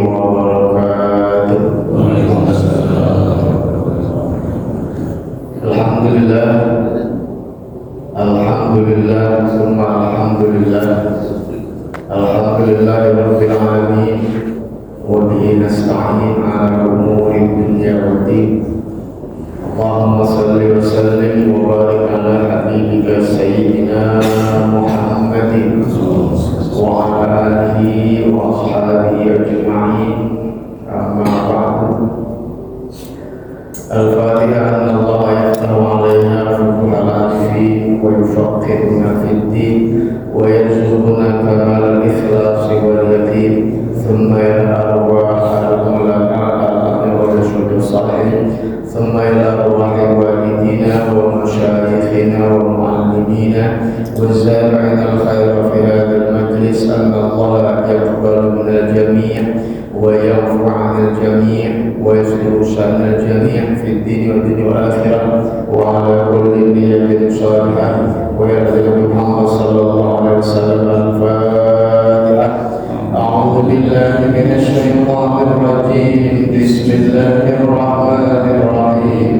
wabarakatuh. Alhamdulillah, alhamdulillah, summa alhamdulillah, alhamdulillahirabbil alamin, wa bihi nasta'in ala umuri dunya waddin. Allahumma salli wa sallim wa barik ala habibika sayyidina Muhammadin wa ala alihi wa ashabihi ajma'in. Amma ba'du. Al-Fatihah. Anna Allah yaftahu alaina futuhal arifin wa yufaqqihuna fid din wa yarzuquna kamal al-ikhlas wal yaqin. Thumma ila arwah al-ulama al-amir wa rasul salih. ثم إلى أرواح والدينا ومشايخنا ومعلمينا والزارعين الخير في هذا المجلس، أن الله يقبل من الجميع ويعفو عن الجميع ويصلح شأن الجميع في الدين والدنيا والآخرة، وعلى كل نية صالحة، ويرضي محمد صلى الله عليه وسلم. الفاتحة. أعوذ بالله من الشيطان الرجيم. بسم الله الرحمن الرحيم.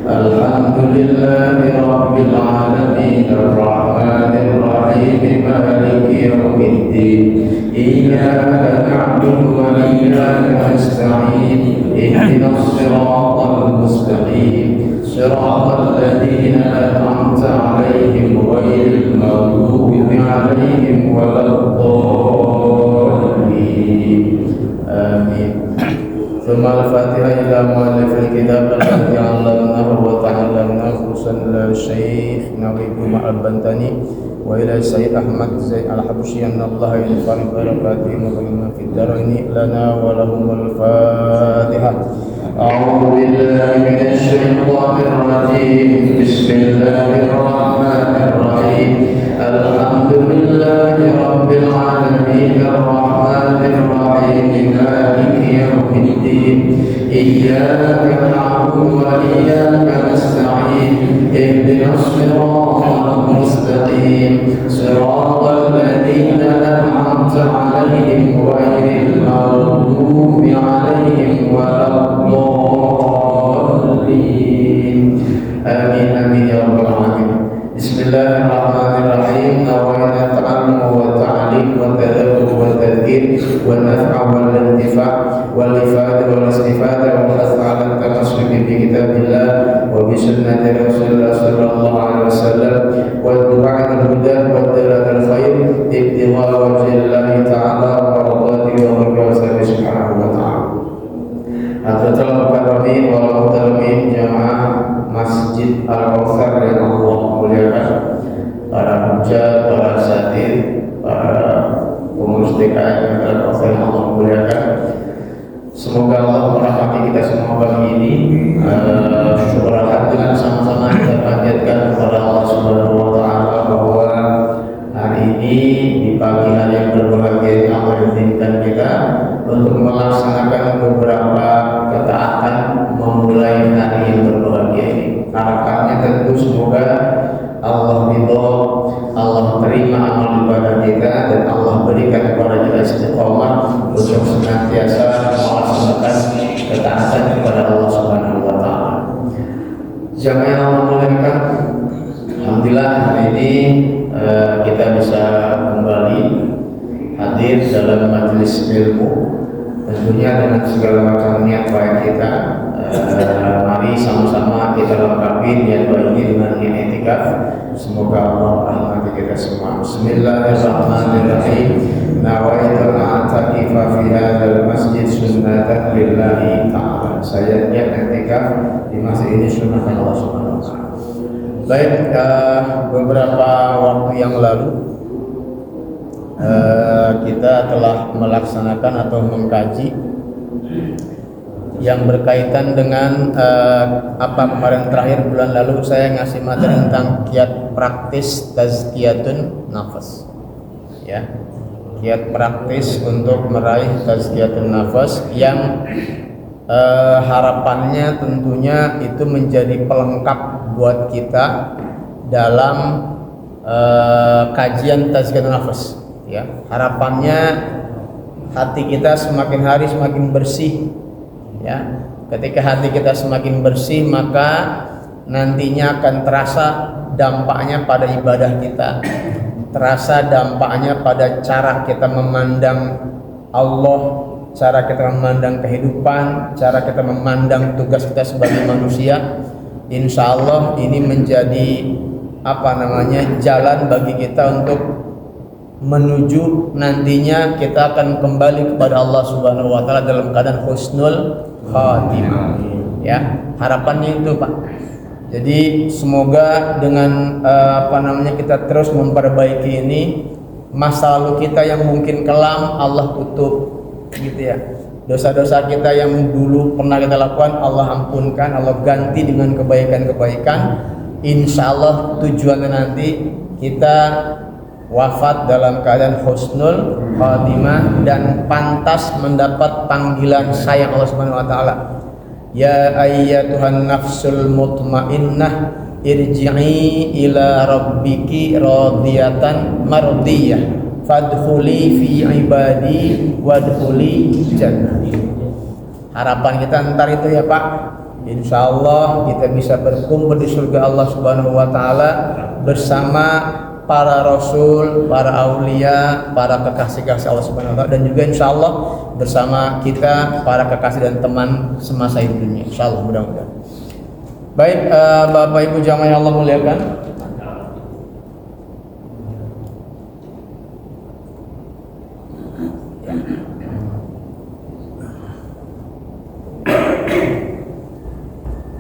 الحمد لله رب العالمين الرحمن الرحيم مالك يوم الدين. إياك نعبد وإياك نستعين. اهدنا الصراط المستقيم صراط الذين أنعمت عليهم غير المغضوب عليهم ولا الضالين. آمين. ثم الفاتحة إلى مؤلف الكتاب الذي علمناه وتعلمناه، خصوصا إلى الشيخ نويب البنتاني وإلى السيد أحمد زين الحبشي، أن الله ينفع ببركاتهم وبما في الدارين لنا ولهم. الفاتحة. أعوذ بالله من الشيطان الرجيم. بسم الله الرحمن الرحيم. الحمد لله رب العالمين الرحمن الرحيم مالك يوم الدين. إياك نعبد وإياك نستعين. اهدنا الصراط المستقيم صراط الذين أنعمت عليهم غير المغضوب عليهم ولا الضالين. آمين آمين يا رب العالمين. بسم الله الرحمن الرحيم. نوينا التعلم والتعليم والتدبر والتذكير والنفع والانتفاع والإفادة والاستفادة والحث على التمسك بكتاب الله وبسنة رسول الله صلى الله عليه وسلم والدعاء إلى الهدى والدلالة الخير ابتغاء وجه الله تعالى ومرضاته ومرضاته سبحانه وتعالى. Hadratul Mukarramin wal Muhtaramin Jamaah Masjid Al-Kautsar yang Allah muliakan, para hujjah, para asatidz, para pengurus DKM Al-Kautsar yang Allah muliakan. Semoga Allah merahmati kita semua pagi ini. Syukur alhamdulillah, sama-sama kita panjatkan kepada Allah Subhanahu wa taala bahwa hari ini di pagi hari yang berbahagia Allah izinkan kita untuk melaksanakan beberapa ketaatan memulai hari yang berbahagia ini. Harapannya tentu semoga Allah ridho, Allah terima amal ibadah kita, dan Allah berikan kepada kita istiqomah untuk senantiasa melaksanakan ketaatan kepada Allah Subhanahu wa taala. Jamaah yang Allah muliakan, alhamdulillah hari ini kita bisa kembali hadir dalam majelis ilmu, tentunya dengan segala macam niat baik kita. Mari sama-sama kita lengkapi niat baik ini dengan niat i'tikaf. Semoga Allah merahmati kita semua. Bismillahirrahmanirrahim. Nawaitu a'takifa fi hadzal masjid sunnatan lillahi ta'ala. Saya niat i'tikaf di masjid ini sunnah Allah Subhanahu wa taala. Baik, beberapa waktu yang lalu kita telah melaksanakan atau mengkaji yang berkaitan dengan apa kemarin terakhir bulan lalu saya ngasih materi tentang kiat praktis tazkiyatun nafas, ya, kiat praktis untuk meraih tazkiyatun nafas yang harapannya tentunya itu menjadi pelengkap buat kita dalam kajian tazkiyatun nafas, ya. Harapannya hati kita semakin hari semakin bersih. Ya, ketika hati kita semakin bersih, maka nantinya akan terasa dampaknya pada ibadah kita, terasa dampaknya pada cara kita memandang Allah, cara kita memandang kehidupan, cara kita memandang tugas kita sebagai manusia. Insya Allah ini menjadi jalan bagi kita untuk menuju nantinya kita akan kembali kepada Allah Subhanahu wa taala dalam keadaan husnul khatimah. Ya, harapannya itu, Pak. Jadi semoga dengan kita terus memperbaiki ini, masa lalu kita yang mungkin kelam Allah tutup gitu ya. Dosa-dosa kita yang dulu pernah kita lakukan Allah ampunkan, Allah ganti dengan kebaikan-kebaikan. Insya Allah tujuannya nanti kita wafat dalam keadaan husnul khatimah dan pantas mendapat panggilan sayang Allah Subhanahu wa taala. Ya ayyatuhan nafsul mutmainnah irji'i ila rabbiki radiyatan mardiyah fadkhuli fi ibadi wadkhuli jannati. Harapan kita ntar itu ya Pak, insya Allah kita bisa berkumpul di surga Allah Subhanahu wa taala bersama para rasul, para aulia, para kekasih-kekasih Allah Subhanahu wa taala, dan juga insya Allah bersama kita para kekasih dan teman semasa hidupnya. Insya Allah, mudah-mudahan. Baik, Bapak Ibu jamaah yang Allah muliakan,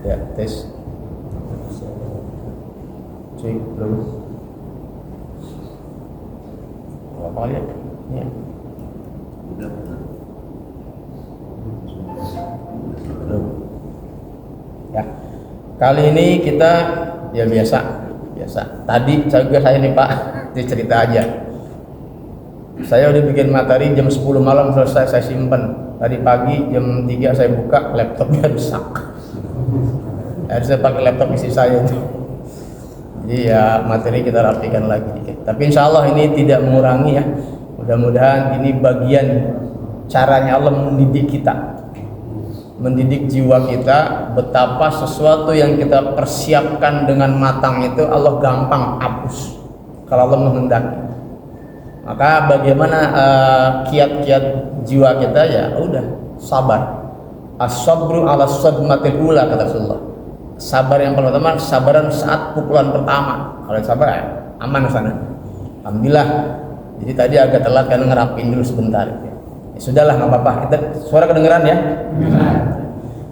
ya tes cek belum apa ya? Ya. Ya. Kali ini kita ya biasa. Tadi saya nih Pak, cerita aja. Saya udah bikin materi jam 10 malam selesai saya simpen. Tadi pagi jam 3 saya buka, laptopnya rusak. Saya pakai laptop istri saya itu. Jadi ya materi kita rapikan lagi dikit. Tapi insya Allah ini tidak mengurangi ya. Mudah-mudahan ini bagian caranya Allah mendidik kita, mendidik jiwa kita. Betapa sesuatu yang kita persiapkan dengan matang itu Allah gampang hapus kalau Allah menghendaki. Maka bagaimana kiat-kiat jiwa kita, ya udah sabar. As-sabru ala sadmatil ula kata Rasulullah. Sabar yang pertama, sabaran saat pukulan pertama. Kalau sabar ya, aman sana. Alhamdulillah. Jadi tadi agak telat karena ngerapin dulu sebentar. Ya sudahlah, nggak apa-apa. Kita suara kedengeran ya.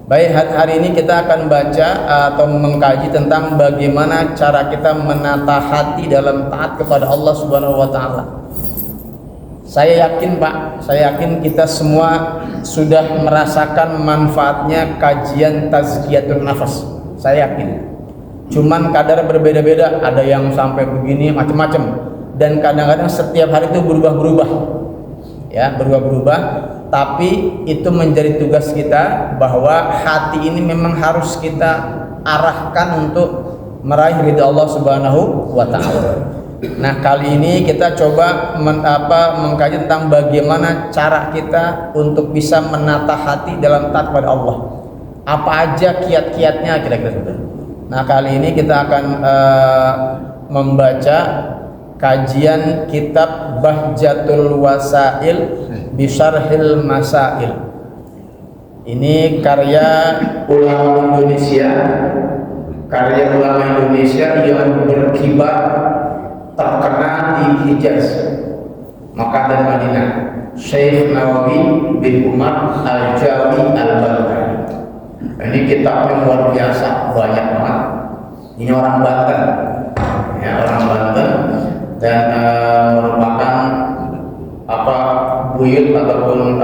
Baik, hari ini kita akan baca atau mengkaji tentang bagaimana cara kita menata hati dalam taat kepada Allah Subhanahu wa taala. Saya yakin Pak, saya yakin kita semua sudah merasakan manfaatnya kajian tazkiyatun nafas. Saya yakin. Cuman kadar berbeda-beda, ada yang sampai begini macam-macam, dan kadang-kadang setiap hari itu berubah-berubah. Ya, berubah-berubah, tapi itu menjadi tugas kita bahwa hati ini memang harus kita arahkan untuk meraih ridha Allah Subhanahu wa taala. Nah, kali ini kita coba mengkaji tentang bagaimana cara kita untuk bisa menata hati dalam taat kepada Allah. Apa aja kiat-kiatnya kira-kira sudah. Nah, kali ini kita akan membaca kajian kitab Bahjatul Wasail Bisharhil Masail. Ini karya ulama Indonesia, yang berkibar terkenal di Hijaz, Makkah dan Madinah. Syekh Nawawi bin Umar Al-Jawi Al-Balkani. Ini kitabnya luar biasa, banyak banget. Ini orang Banten, ya, orang Banten, dan merupakan buyut ataupun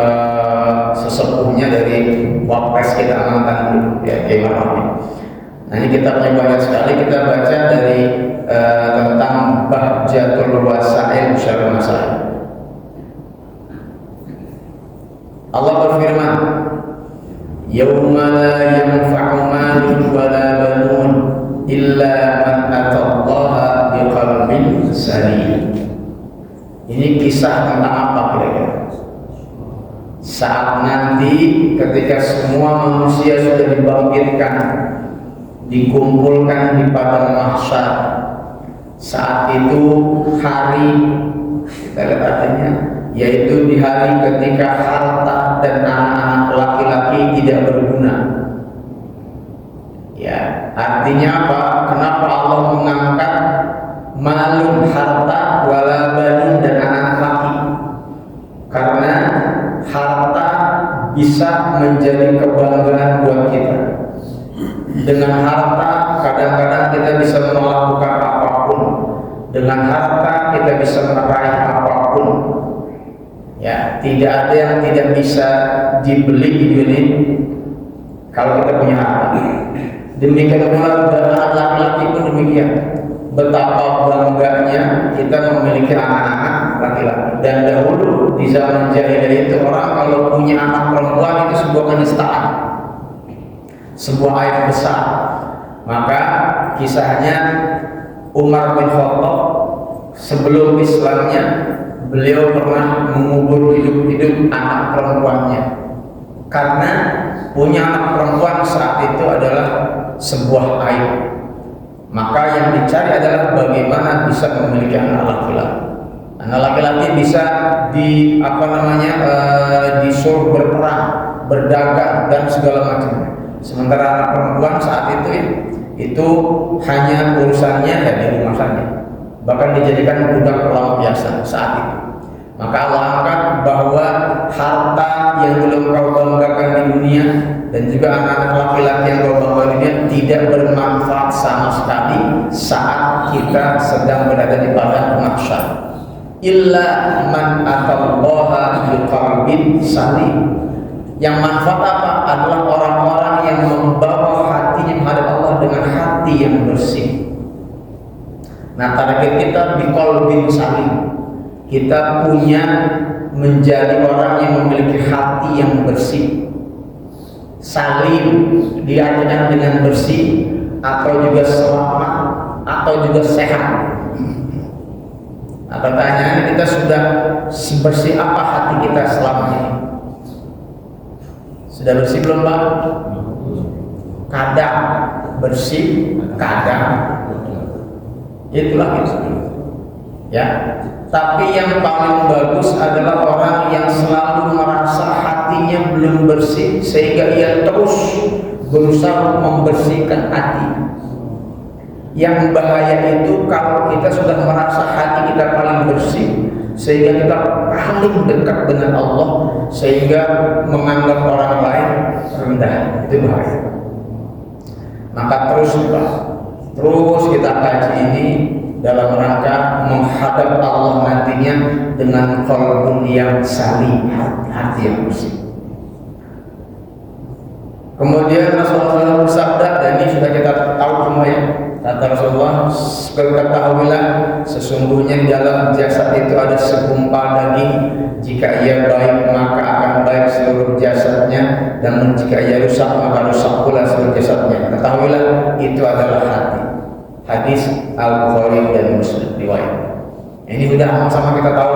sesepuhnya dari wapres kita mantan dulu, ya, Kiai Marwahi. Nah, ini kitabnya banyak sekali. Kita baca dari tentang Bahjatul Wasail Bisharhil Masail. Allah berfirman, Yauma la yanfa'u malun wa la banun illa man atallaha biqalbin salim. Ini kisah tentang apa kira-kira? Saat nanti ketika semua manusia sudah dibangkitkan, dikumpulkan di padang mahsyar, saat itu hari, kita lihat artinya, yaitu di hari ketika harta dan anak-anak laki-laki tidak berguna. Ya, artinya apa? Kenapa Allah mengangkat malum harta wala banun dan anak laki? Karena harta bisa menjadi kebanggaan buat kita. Dengan harta kadang-kadang kita bisa melakukan apapun. Dengan harta kita bisa meraih apapun. Ya, tidak ada yang tidak bisa dibeli di dunia ini kalau kita punya harta. Demikian pula dengan laki-laki pun demikian. Betapa bangganya kita memiliki anak-anak laki-laki. Dan dahulu di zaman jahiliyah itu orang kalau punya anak perempuan itu sebuah kenistaan, sebuah aib besar. Maka kisahnya Umar bin Khattab sebelum Islamnya, beliau pernah mengubur hidup-hidup anak perempuannya. Karena punya anak perempuan saat itu adalah sebuah aib. Maka yang dicari adalah bagaimana bisa memiliki anak laki-laki. Anak laki-laki bisa disuruh berperang, berdagang dan segala macamnya. Sementara anak perempuan saat itu ya, itu hanya urusannya ya di rumah saja. Bahkan dijadikan budak pelaut biasa saat itu. Maka Allah angkat bahwa harta yang belum kau banggakan di dunia dan juga anak-anak laki-laki yang kau banggakan di dunia tidak bermanfaat sama sekali saat kita sedang berada di padang mahsyar. Illa man atallaha biqalbin salim. Yang manfaat apa? Adalah orang-orang yang membawa hatinya menghadap Allah dengan hati yang bersih. Nah, target kita biqalbin salim. Kita punya menjadi orang yang memiliki hati yang bersih. Salim diartikan dengan bersih atau juga selamat atau juga sehat. Nah, pertanyaannya, kita sudah bersih apa hati kita selama ini? Sudah bersih belum, Pak? Kadang bersih, kadang itulah itu. Ya. Tapi yang paling bagus adalah orang yang selalu merasa hatinya belum bersih sehingga ia terus berusaha membersihkan hati. Yang bahaya itu kalau kita sudah merasa hati kita paling bersih sehingga kita paling dekat dengan Allah sehingga menganggap orang lain rendah. Itu bahaya. Maka terus kita kaji ini dalam rangka menghadap Allah nantinya dengan qalbun yang salim, hati yang bersih. Kemudian Rasulullah bersabda, dan ini sudah kita tahu semua ya, kata Rasulullah, ketahuilah sesungguhnya di dalam jasad itu ada segumpal daging, jika ia baik maka akan baik seluruh jasadnya, dan jika ia rusak maka rusak pula seluruh jasadnya. Ketahuilah itu adalah hati. Hadis Al-Bukhari dan Muslim riwayat. Ini sudah sama kita tahu.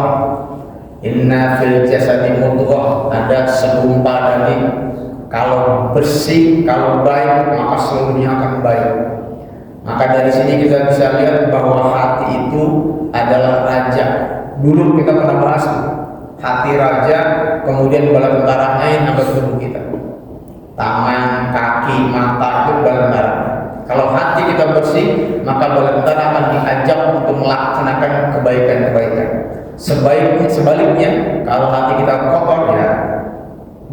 Inna fil jasadi mudghah, ada segumpal daging. Kalau bersih, kalau baik, maka seluruhnya akan baik. Maka dari sini kita bisa lihat bahwa hati itu adalah raja. Dulu kita pernah bahas hati raja, kemudian bala tentaranya yang ada tubuh kita. Tangan, kaki, mata itu bala tentara. Kalau hati kita bersih, maka bala tentara akan diajak untuk melaksanakan kebaikan-kebaikan. Sebaliknya, kalau hati kita kotor ya,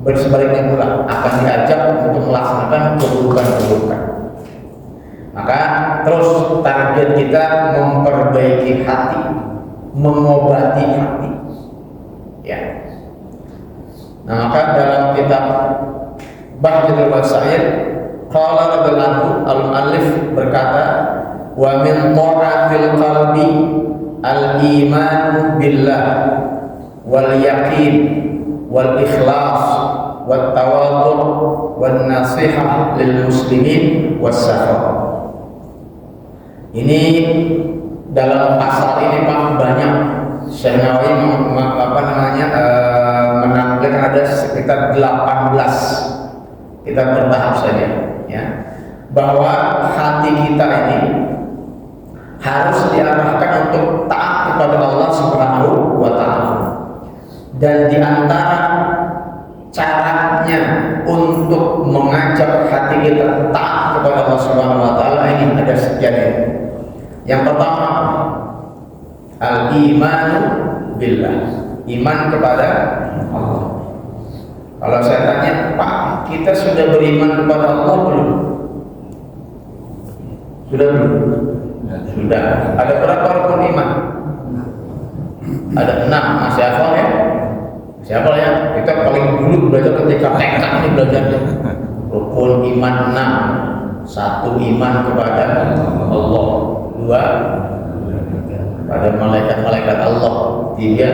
bersebaliknya pula akan diajak untuk melaksanakan keburukan-keburukan. Maka terus target kita memperbaiki hati, mengobati hati. Ya. Nah, maka dalam kitab Bahjatul Wasail, qala radhiyallahu al-muallif berkata, wa min ta'atil qalbi al-iman billah wal yaqin wal ikhlas wat tawadhu wan nasihah lil muslimin was safa. Ini dalam pasal ini Pak banyak Syekh Nawawi menampilkan ada ada sekitar 18. Kita bertahap saja, ya. Bahwa hati kita ini harus diarahkan untuk taat kepada Allah Subhanahu wa Ta'ala. Dan di antara caranya untuk mengajak hati kita taat kepada Allah Subhanahu wa Ta'ala ini ada sekian. Yang pertama, al-imanu billah, iman kepada Allah. Kalau saya tanya, Pak, kita sudah beriman kepada Allah belum? Sudah belum? Sudah. Ada berapa rukun iman? Ada 6. Masih hafal ya? Masih hafal ya? Kita paling dulu belajar ketika TK ini belajarnya. Rukun iman 6. 1, iman kepada Allah. 2, pada malaikat-malaikat Allah. 3,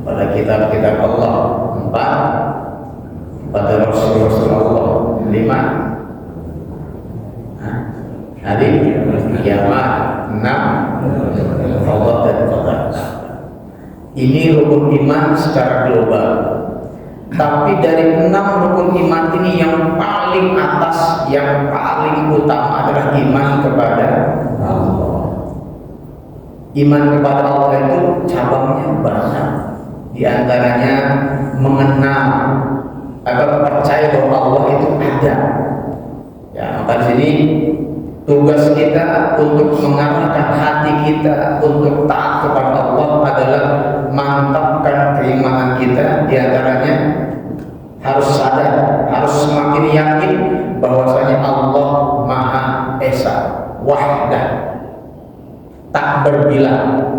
pada kitab-kitab Allah. 4, pada Rasul-Rasul Allah. 5, hari kiamat. 6, Allah dan qadar. Ini rukun iman secara global. Tapi dari 6 rukun iman ini yang paling atas, yang paling utama adalah iman kepada Allah. Iman kepada Allah itu cabangnya banyak. Di antaranya mengenal atau percaya bahwa Allah itu ada. Ya, maka di sini tugas kita untuk mengarahkan hati kita untuk taat kepada Allah adalah mantapkan keimanan kita. Di antaranya harus sadar, harus semakin yakin bahwasanya Allah Maha Esa, wahdah, tak berbilang.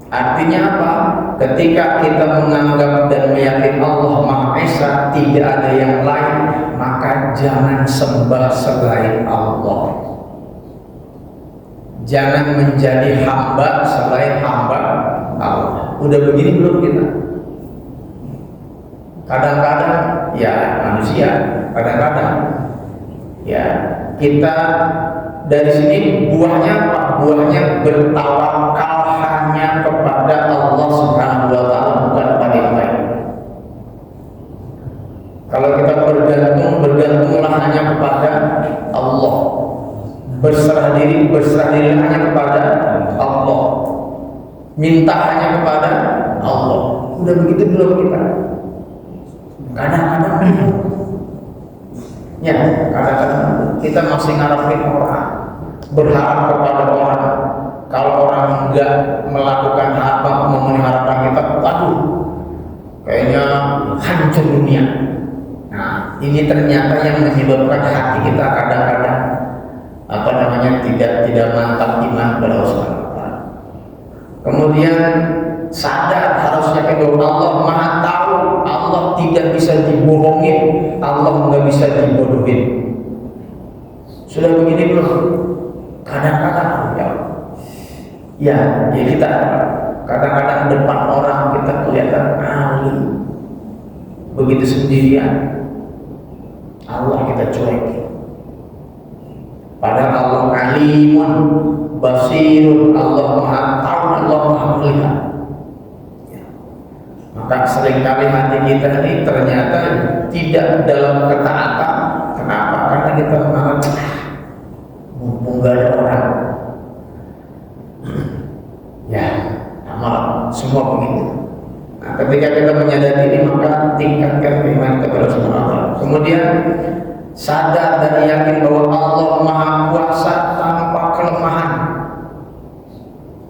Artinya apa? Ketika kita menganggap dan meyakini Allah Maha Esa, tidak ada yang lain, maka jangan sembah selain Allah. Jangan menjadi hamba selain hamba Allah. Udah begini belum kita? Kadang-kadang ya manusia, kadang-kadang ya kita dari sini buahnya apa? Buahnya bertawakal hanya kepada Allah Subhanahu wa Ta'ala, bukan kepada yang lain. Kalau kita bergantunglah hanya kepada Allah. Berserah diri hanya kepada Allah. Minta hanya kepada Allah. Udah begitu belum kita? Kadang-kadang ya, kadang-kadang kita masih ngarepin orang, berharap kepada orang. Kalau orang enggak melakukan apa memenuhi harapan kita, waduh, kayaknya hancur dunia. Nah, ini ternyata yang menyebabkan hati kita kadang-kadang tidak mantap iman kepada Allah. Kemudian sadar harusnya bahwa Allah Maha tahu, Allah tidak bisa dibohongin, Allah nggak bisa dibodohin. Sudah begini belum? Kadang-kadang ya kita kadang-kadang depan orang kita kelihatan alim, begitu sendirian Allah kita cuekin. Padahal Allah alimun basirun, Allah Maha tahu, Allah Maha melihat. Maka seringkali hati kita ini ternyata tidak dalam ketaatan. Kenapa? Karena kita menganggap mumpung gak ada orang. Ya, amal semua begitu. Nah, ketika kita menyadari ini, maka tingkatkan keimanan kepada Allah. Kemudian sadar dan yakin bahwa Allah Maha Kuasa tanpa kelemahan.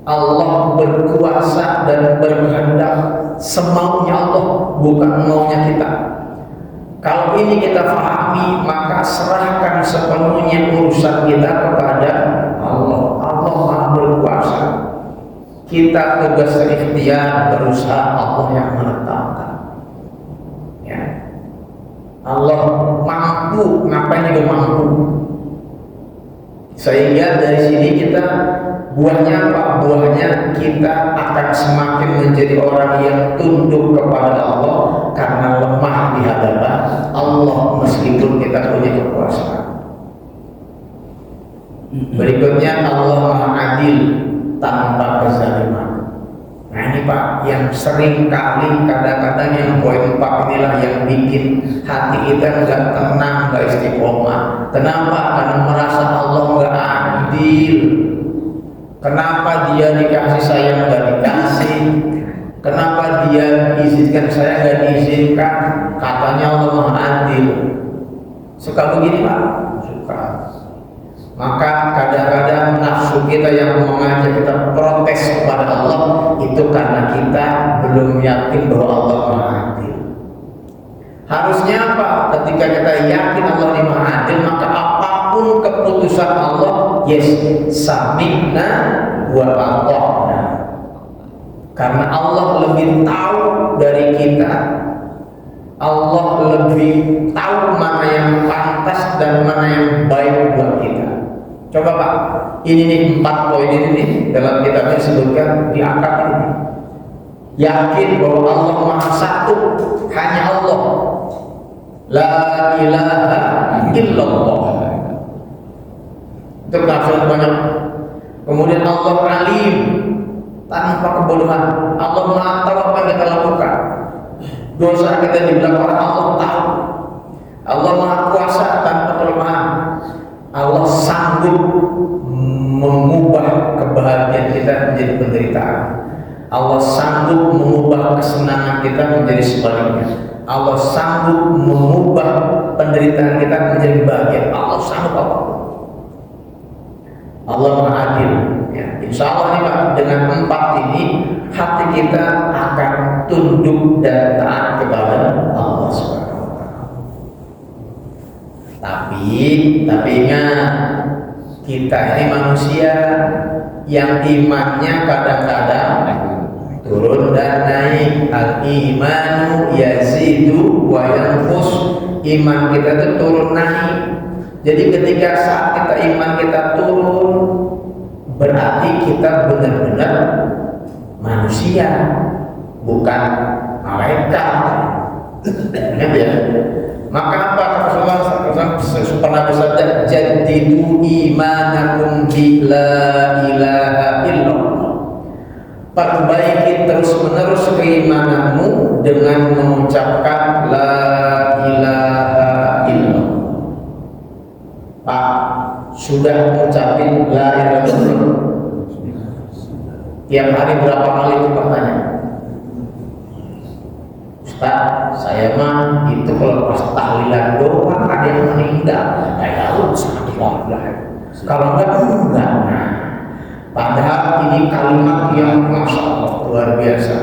Allah berkuasa dan berkehendak semaunya Allah, bukan maunya kita. Kalau ini kita pahami, maka serahkan sepenuhnya urusan kita kepada Allah. Allah Maha berkuasa. Kita tugas ikhtiar berusaha, Allah yang menetapkan. Ya. Allah mampu, ngapain juga mampu. Sehingga dari sini kita buahnya apa? Buahnya kita akan semakin menjadi orang yang tunduk kepada Allah karena lemah di hadapan Allah meskipun kita punya kekuasaan. Berikutnya Allah Maha Adil tanpa kezaliman. Nah ini Pak, yang sering kali kadang-kadang yang poin 4 inilah yang bikin hati kita nggak tenang, nggak istiqomah. Kenapa? Karena merasa Allah nggak adil. Kenapa dia dikasih saya nggak dikasih? Kenapa dia diizinkan saya nggak diizinkan? Katanya Allah Maha Adil. Suka begini Pak? Suka. Maka kadang-kadang nafsu kita yang mengajak kita protes kepada Allah itu karena kita belum yakin bahwa Allah Maha Adil. Harusnya apa? Ketika kita yakin Allah Maha Adil, maka apapun keputusan Allah, yes, sami'na wa ata'na. Karena Allah lebih tahu dari kita. Allah lebih tahu mana yang pantas dan mana yang baik buat kita. Coba Pak, ini nih 4 poin ini nih dalam kitabnya disebutkan diangkat ini. Yakin bahwa Allah Maha Satu, hanya Allah. La ilaha illallah. Itu maksud banyak. Kemudian Allah Alim, tanpa kebodohan. Allah Maha tahu apa yang kita lakukan. Dosa kita di belakang Allah tahu. Allah Maha Kuasa tanpa kelemahan. Allah sanggup mengubah kebahagiaan kita menjadi penderitaan. Allah sanggup mengubah kesenangan kita menjadi sebaliknya. Allah sanggup mengubah penderitaan kita menjadi bahagia. Allah sanggup apapun. Allah Maha Adil. Ya, insya Allah nih Pak, dengan 4 ini hati kita akan tunduk dan taat kepada Allah SWT. Tapi ingat, kita ini manusia yang imannya kadang-kadang turun dan naik. Al-imanu yazidu wa yanqus. Iman kita itu turun naik. Jadi ketika saat iman kita turun, berarti kita benar-benar manusia, bukan malaikat. Ingat ya. Maka apa Rasulullah pernah bersabda, jadidu imanakum bi la ilaha illallah. Perbaiki terus-menerus keimananmu dengan mengucapkan la ilaha illallah. Pak, sudah mengucapin la ilaha illallah tiap hari berapa kali itu tanya? Ustaz, saya mah itu kalau pas tahlilan doang ada yang meninggal, saya tahu kalau enggak. Padahal ini kalimat yang masya Allah luar biasa.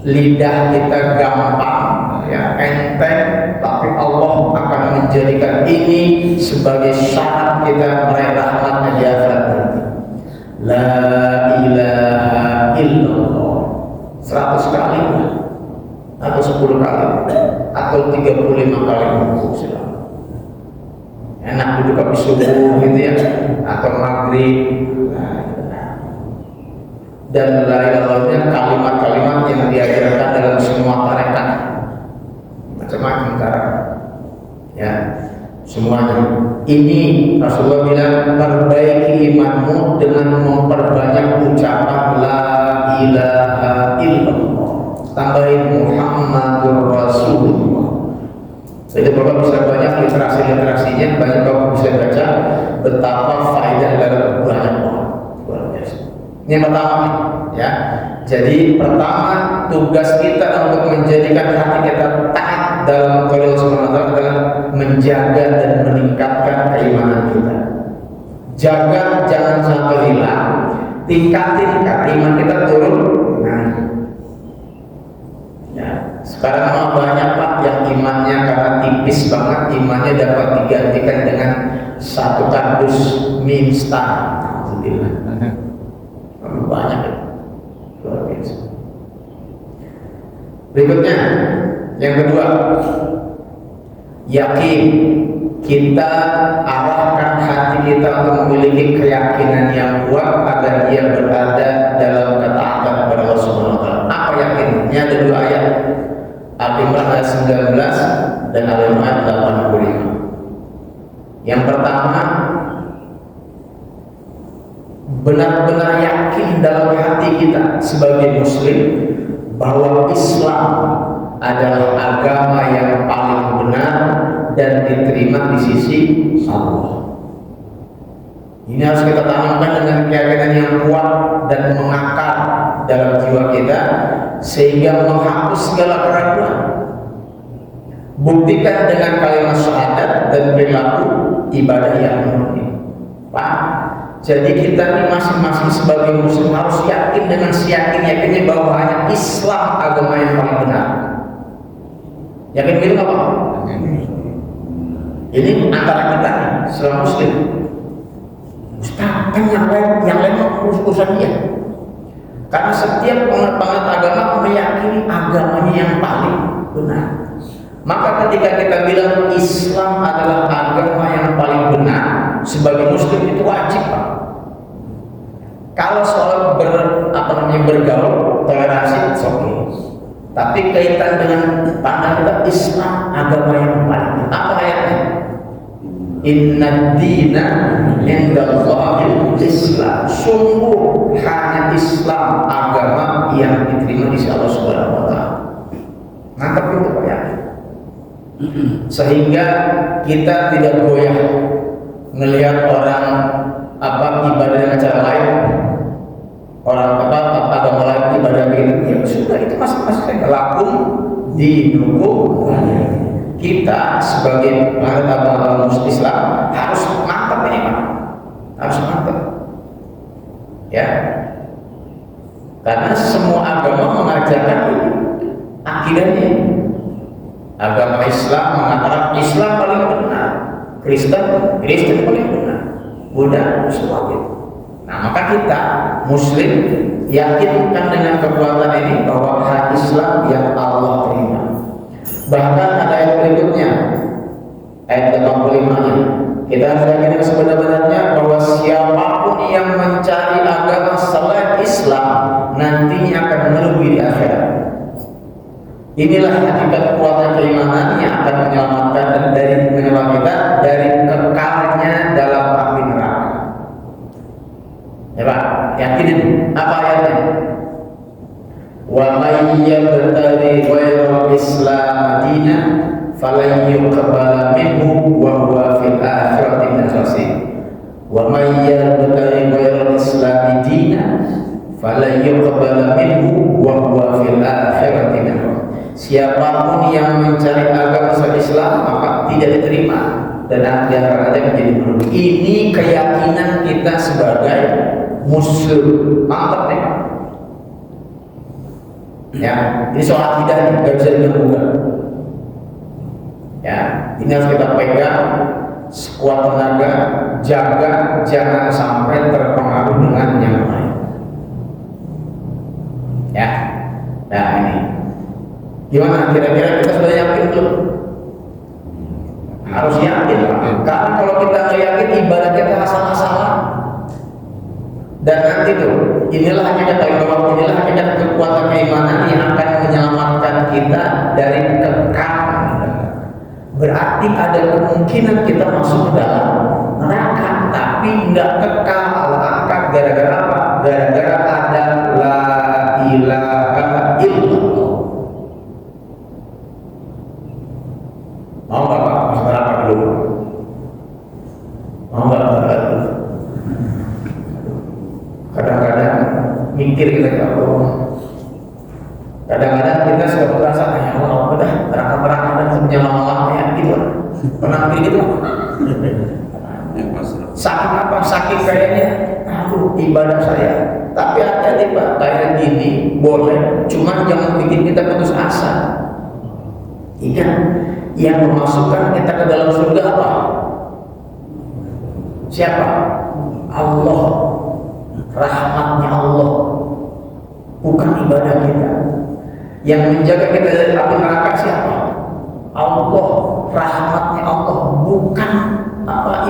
Lidah kita gampang, ya enteng, tapi Allah akan menjadikan ini sebagai syarat kita meraih rahmatnya di akhirat nanti. La ilaha illallah 100 kali atau 10 kali atau 35 kali silakan. Enak duduk habis subuh gitu ya, atau maghrib. Dan lain-lainnya kalimat-kalimat yang diajarkan dalam semua tarekat, macam-macam cara, ya semuanya. Ini Rasulullah bilang, perbaiki imanmu dengan memperbanyak ucapan la ilaha illallah, tambahin Muhammadur Rasulullah. Jadi Bapak bisa banyak literasi-literasinya, banyak Bapak bisa baca betapa faedah dalam banyak orang. Luar biasa. Ini yang pertama nih, ya. Jadi pertama tugas kita untuk menjadikan hati kita taat dalam qaul Subhanahu wa ta'ala adalah menjaga dan meningkatkan keimanan kita. Jaga jangan sampai hilang, tingkatin iman kita turun. Nah, ya, sekarang memang banyak Pak yang imannya karena tipis banget, imannya dapat digantikan dengan 1 kardus mie instan. Alhamdulillah. Banyak ya. Luar biasa. Berikutnya yang kedua, yakin. Kita arahkan hati kita untuk memiliki keyakinan yang kuat agar dia berada dalam ketaatan kepada Allah Subhanahu wa ta'ala. Apa yakin? Ini ada 2 ayat. Al-Imran ayat 19 dan Al-Imran ayat 85. Yang pertama, benar-benar yakin dalam hati kita sebagai muslim bahwa Islam adalah agama yang paling benar dan diterima di sisi Allah. Ini harus kita tanamkan dengan keyakinan yang kuat dan mengakar dalam jiwa kita sehingga menghapus segala keraguan. Buktikan dengan kalimat syahadat dan perilaku ibadah yang murni. Pak, jadi kita ini masing-masing sebagai muslim harus yakin dengan seyakin-yakinnya bahwa hanya Islam agama yang paling benar. Yakin begitu nggak Pak? Ini antara kita selama muslim. Ustaz, kan yang lain urusan dia. Karena setiap penganut agama meyakini agamanya yang paling benar. Maka ketika kita bilang Islam adalah agama yang paling benar, sebagai muslim itu wajib Pak. Kalau soal bergaul, toleransi, it's okay. Tapi kaitan dengan pandang kita Islam agama yang paling benar. Apa ayatnya? Inna dina indallahil Islam. Sungguh hanya Islam agama yang diterima di sisi Allah Subhanahu wa taala. Mantap itu Pak ya. Sehingga kita tidak goyah ngelihat orang ibadah dengan cara lain, orang agama lain ibadah begitu, ya sudah itu masing-masing lakum dinukum. Kita sebagai agama Islam harus mantap ini Pak, harus mantap ya, karena semua agama mengajarkan akidahnya. Agama Islam mengatakan Islam paling benar, Kristen paling benar, Buddha semua gitu. Nah maka kita Muslim yakinkan dengan kekuatan ini bahwa hak Islam yang Allah terima. Bahkan ada ayat berikutnya, ayat 85-nya, kita harus yakin sebenarnya bahwa siapapun yang mencari agama selain Islam nantinya akan merugi di akhirat. Inilah hakikat kekuatan keimanan yang akan menyelamatkan dari kita dari kekalnya dalam api neraka. Ya Pak, yakinin apa ayatnya? Wa may yabtaghi ghairal Islam dinan falan yuqbala minhu wa huwa fil akhirati minal khasirin. Wa may yabtaghi ghairal Islam dinan falan yuqbala minhu wa huwa fil akhirati minal khasirin. Siapapun yang mencari agama selain Islam maka tidak diterima dan di akhiratnya menjadi merugi. Ini keyakinan kita sebagai muslim. Mantap nih. Ya, ini soal akidah nggak bisa diganggu. Ya, ini harus kita pegang sekuat tenaga, jaga jangan sampai terpengaruh dengan yang lain. Ya, nah ini. Gimana kira-kira kita sudah yakin belum? Harus yakin Pak. Karena kalau kita nggak yakin ibadah kita asal-asalan. Dan nanti tuh inilah hakikat kekuatan keimanan yang akan menyelamatkan kita dari kekal. Berarti ada kemungkinan kita masuk ke dalam neraka, tapi nggak kekal angkat gara-gara apa? Gara-gara ada la ilaha illallah. Mau nggak Pak? Masuk neraka dulu? Mau nggak neraka? Kadang-kadang mikir kita ya Allah. Kadang-kadang kita suka merasa ya Allah udah neraka dan sebenarnya lama-lama ya gitu. Pernah mikir gitu? Sakit apa? Sakit kayaknya. Aduh ibadah saya. Tapi hati-hati Pak, kayak gini boleh. Cuma jangan bikin kita putus asa. Ingat, yang memasukkan kita ke dalam surga apa? Siapa? Allah. Rahmatnya Allah, bukan ibadah kita. Yang menjaga kita dari api neraka siapa? Allah. Rahmatnya Allah, bukan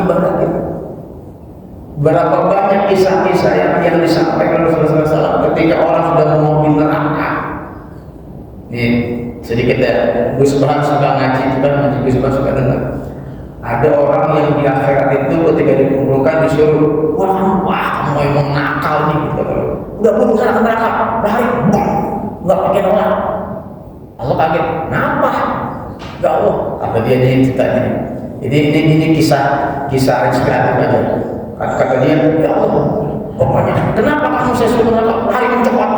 ibadah kita. Berapa banyak kisah-kisah yang disampaikan Rasulullah SAW ketika orang sudah mau di neraka. Nih sedikit ya, Gus Bahan suka ngaji, itu kan Gus Bahan suka dengar. Ada orang yang di akhirat itu ketika dikumpulkan disuruh, wah kamu emang nakal nih gitu. Udah pun sana ke neraka, lari, nggak pakai nolak. Allah kaget, kenapa? Ya Allah, apa dia ini ceritanya? Ini kisah inspiratif aja. Kata dia, ya Allah, pokoknya kenapa kamu saya suruh neraka, lari mencepat?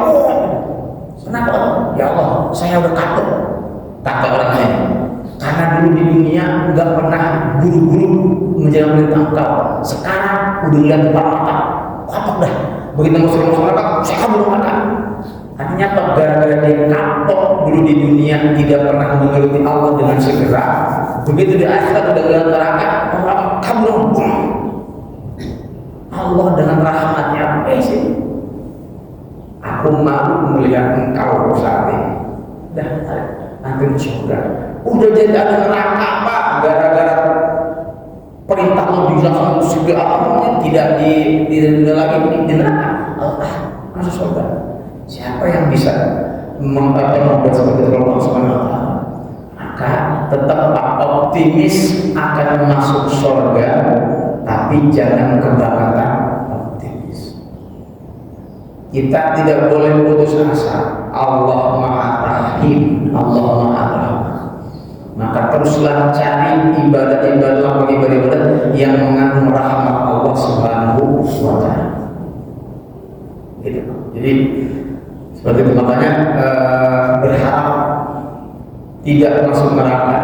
Kenapa? Ya Allah, saya udah kapok. Kata orang lain, karena dulu di dunia nggak pernah buru-buru menjalankan perintah engkau. Sekarang udah lihat depan mata, kapok dah. Begitu masuk neraka, saya kabur neraka. Artinya apa? Gara-gara dia kapok dulu di dunia tidak pernah mengeluti Allah dengan segera. Begitu di akhirat udah lihat neraka, kabur. Allah dengan rahmatnya, sih. Aku malu melihat engkau saat ini. Dah, nanti surga. Udah jadi ada neraka apa? Gara-gara perintah Allah dilaksanakan surga apa? Tidak lagi di neraka. Allah masuk surga. Siapa yang bisa membuat seperti itu Allah Subhanahu wa taala? Maka tetap optimis akan masuk surga, tapi jangan kebangetan optimis. Kita tidak boleh putus asa. Allah Maha Rahim, Allah Maha Rahman. Maka teruslah cari ibadah-ibadah yang mengandung rahmat Allah Subhanahu wa taala. Gitu. Jadi seperti itu, makanya berharap tidak masuk neraka.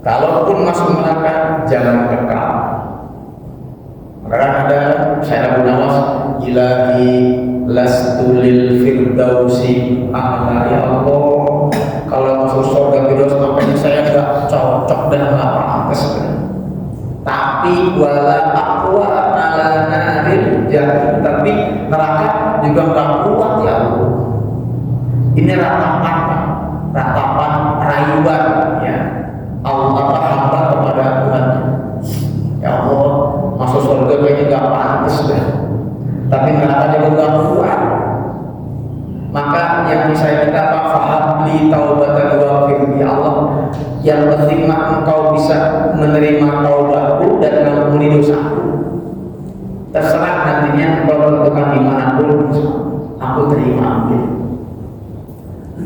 Kalaupun masuk neraka, jangan kekal. Maka ada Syekh Abu Nawas, ilahi lastu lil firdausi a'la, ya Allah, kalau masuk surga Firdaus makanya saya nggak cocok dan nggak pantas. Tapi wala aqwa ala naril jahannam, tapi neraka juga nggak kuat ya Allah. Ini ratapan rayuan ya Allah hamba kepada Tuhan. Ya Allah, masuk surga kayaknya nggak pantas deh. Tapi neraka juga nggak kuat. Maka yang bisa kita faham li taubatan wa firli Allah. Yang penting mah engkau bisa menerima taubatku dan mengampuni dosaku. Terserah nantinya engkau tentukan dimanapun, aku terima.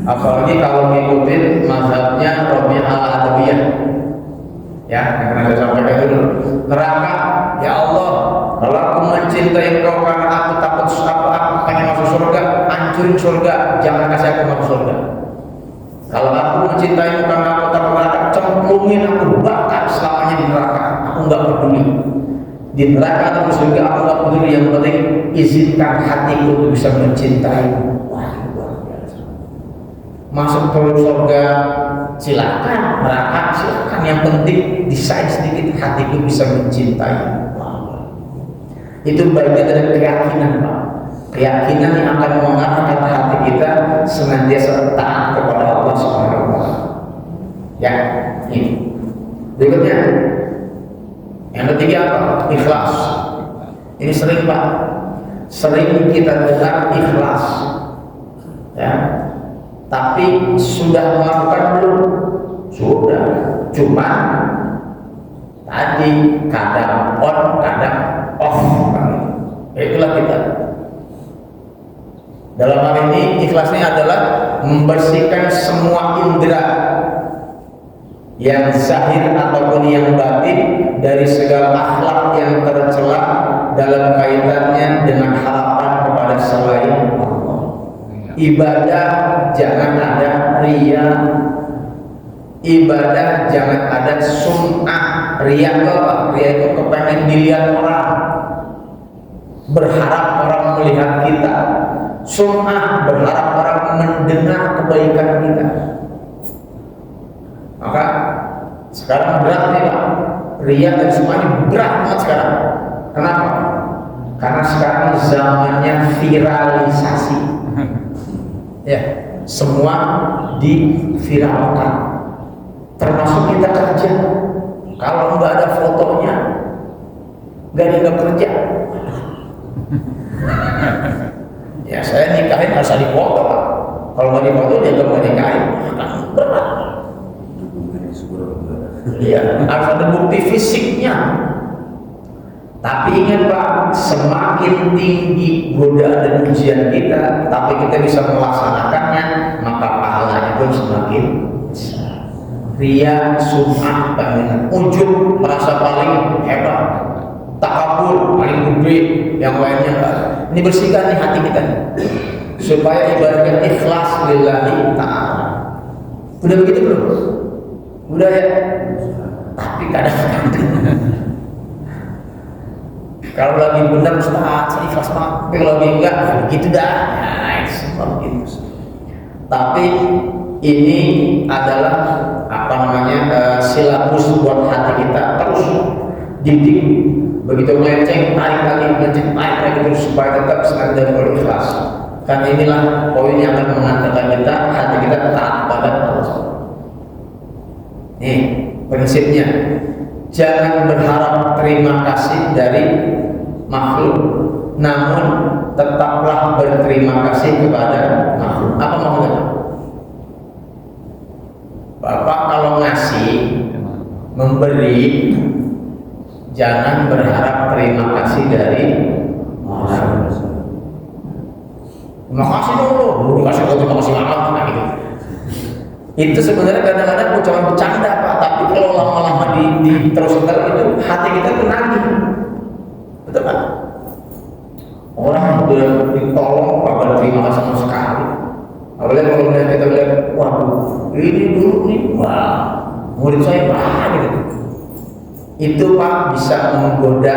Apalagi kalau mengikuti mazhabnya Rabi'ah al-Adawiyah. Ya, yang pernah saya sampaikan dulu. Neraka, ya Allah, kalau aku mencintai engkau karena aku takut aku pengen masuk surga, hancurin surga, jangan kasih aku masuk surga. Kalau aku mencintai karena aku takut neraka, cemplungin aku, bakar selamanya di neraka. Aku nggak peduli di neraka atau surga, aku nggak peduli. Yang penting izinkan hatiku untuk bisa mencintai. Masuk ke surga silakan, neraka silakan, yang penting desain sedikit hatiku bisa mencintai. Itu bagian dari keyakinan, Pak. Keyakinan yang akan mengarahkan hati kita senantiasa taat kepada Allah Subhanahu wa taala. Ya, ini. Berikutnya, yang ketiga apa? Ikhlas. Ini sering, Pak. Sering kita dengar ikhlas. Ya. Tapi sudah melakukan belum? Sudah. Cuma tadi kadang on, kadang off. Itulah kita. Dalam hal ini ikhlasnya adalah membersihkan semua indera yang zahir ataupun yang batin dari segala akhlak yang tercela dalam kaitannya dengan harapan kepada selain Allah. Ibadah jangan ada riya, ibadah jangan ada sum'ah. Riya itu apa? Riya itu kepengen dilihat orang, berharap orang melihat kita. Sum'ah berharap orang mendengar kebaikan kita. Maka sekarang berat nih Pak, riya dan semuanya berat banget sekarang. Kenapa? Karena sekarang zamannya viralisasi. Ya, semua diviralkan, termasuk kita kerja. Kalau nggak ada fotonya, nggak ada kerja. Ya, saya nikahin harus ada foto, Pak. Kalau nggak di foto dia nggak nikahin. Ya, harus ada bukti fisiknya. Tapi ingat Pak, semakin tinggi godaan dan ujian kita, tapi kita bisa melaksanakannya, maka pahalanya pun semakin besar. Ria, sum'ah, ujub, merasa paling hebat, takabur, paling gede, yang lainnya enggak. Ini bersihkan nih hati kita, supaya ibadahnya ikhlas lillahi ta'ala. Udah begitu belum? Udah ya? Tapi kadang-kadang kalau lagi benar Ustaz, saya ikhlas banget. Tapi kalau lagi enggak, gitu dah. Nah, semua gitu. Tapi ini adalah silabus buat hati kita, terus didik. Begitu melenceng, tarik lagi, melenceng, tarik lagi terus supaya tetap senang dan berikhlas. Kan inilah poin yang akan mengantarkan kita, hati kita taat pada Allah. Nih prinsipnya, jangan berharap terima kasih dari makhluk, namun tetaplah berterima kasih kepada makhluk. Apa maksudnya? Bapak kalau ngasih, memberi, jangan berharap terima kasih dari orang. Terima kasih dulu, terima kasih amat, nah gitu. Itu sebenarnya kadang-kadang ucapan bercanda Pak, tapi kalau lama-lama terus itu hati kita tuh nagih. Betul Pak? Orang udah ditolong Pak, terima kasih sama sekali. Apalagi kalau kita lihat, waduh, ini dulu nih, wah, murid saya banyak gitu. Itu Pak bisa menggoda,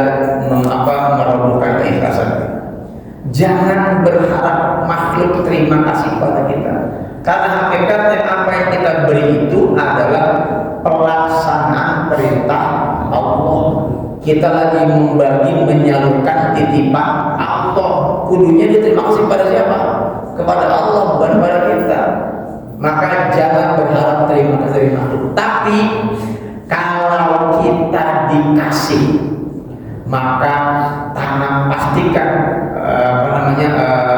merobohkan keikhlasan. Jangan berharap makhluk terima kasih kepada kita, karena hakikatnya apa yang kita beri itu adalah pelaksanaan perintah Allah. Kita lagi membagi, menyalurkan titipan Allah. Kudunya diterima kasih pada siapa? Kepada Allah, bukan pada kita. Maka jangan berharap terima kasih dari makhluk. Tapi kalau kita dikasih, maka pastikan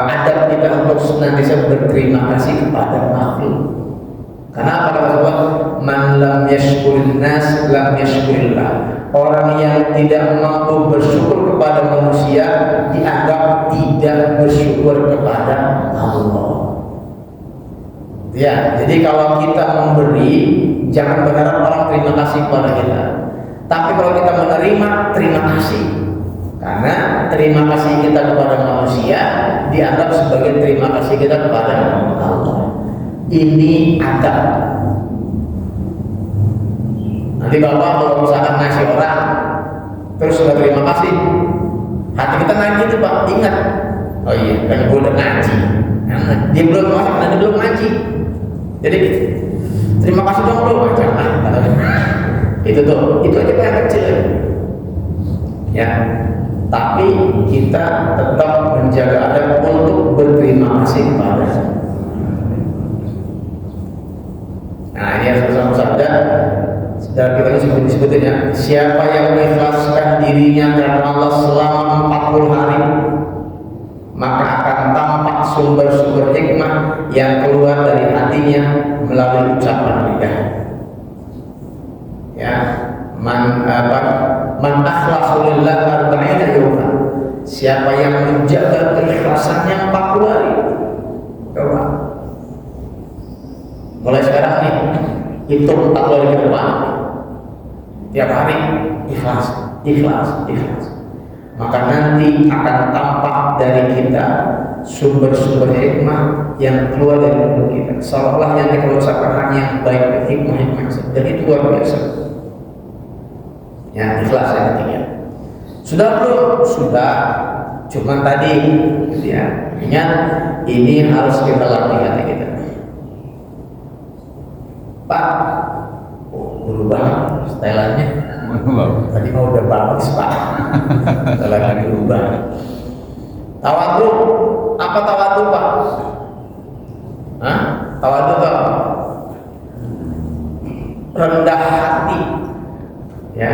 adab kita untuk senantiasa berterima kasih kepada makhluk. Karena apa kata Allah? Man lam yashkurin nas lam yashkurillah. Orang yang tidak mampu bersyukur kepada manusia dianggap tidak bersyukur kepada Allah. Ya, jadi kalau kita memberi, jangan berharap orang terima kasih kepada kita. Tapi kalau kita menerima, terima kasih. Karena terima kasih kita kepada manusia dianggap sebagai terima kasih kita kepada Allah. Ini adab. Nanti Bapak kalau misalkan ngasih orang terus nggak terima kasih, hati kita nagih itu Pak. Ingat, oh iya kan gue udah ngaji, dia belum masuk, nanti belum ngaji. Jadi terima kasih dong bro, jangan. Itu aja yang kecil ya. Tapi kita tetap menjaga adab untuk berterima kasih kepada. Nah ini yang sama sabda dan kita sebutnya, siapa yang mengikhlaskan dirinya karena Allah selama 40 hari, maka akan tampak sumber-sumber hikmah yang keluar dari hatinya melalui ucapan lidah. Ya, man akhlasu lillah arba'ina yawman. Siapa yang menjaga keikhlasannya 40 hari. Coba. Mulai sekarang nih, hitung 40 hari ke depan. Tiap hari ikhlas. Maka nanti akan tampak dari kita sumber-sumber hikmah yang keluar dari mulut kita. Seolah-olah yang kita ucapkan hanya yang baik, hikmah dan itu luar biasa. Ya, ikhlas yang ketiga. Sudah belum? Sudah. Cuma tadi, ya, ingat ini harus kita latih hati kita. Pak, berubah setelannya. Tadi mau udah bagus Pak. Setelannya berubah. Tawadhu, apa tawadhu Pak? Hah? Tawadhu apa? Rendah hati. Ya.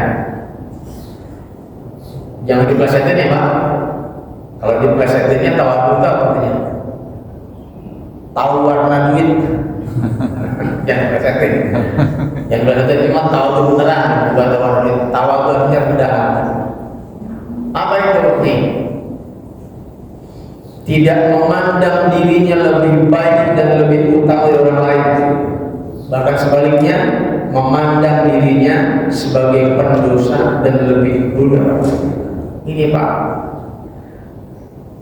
Jangan diplesetin ya Pak. Kalau diplesetinnya tawadhu itu apa artinya? Tahu warna duit. Jangan diplesetin. Yang kedua itu cuma tawadhu beneran, bukan tawadhu. Tawadhu artinya rendahan. Apa itu nih? Tidak memandang dirinya lebih baik dan lebih utama dari orang lain, bahkan sebaliknya memandang dirinya sebagai pendosa dan lebih mulia. Ini Pak,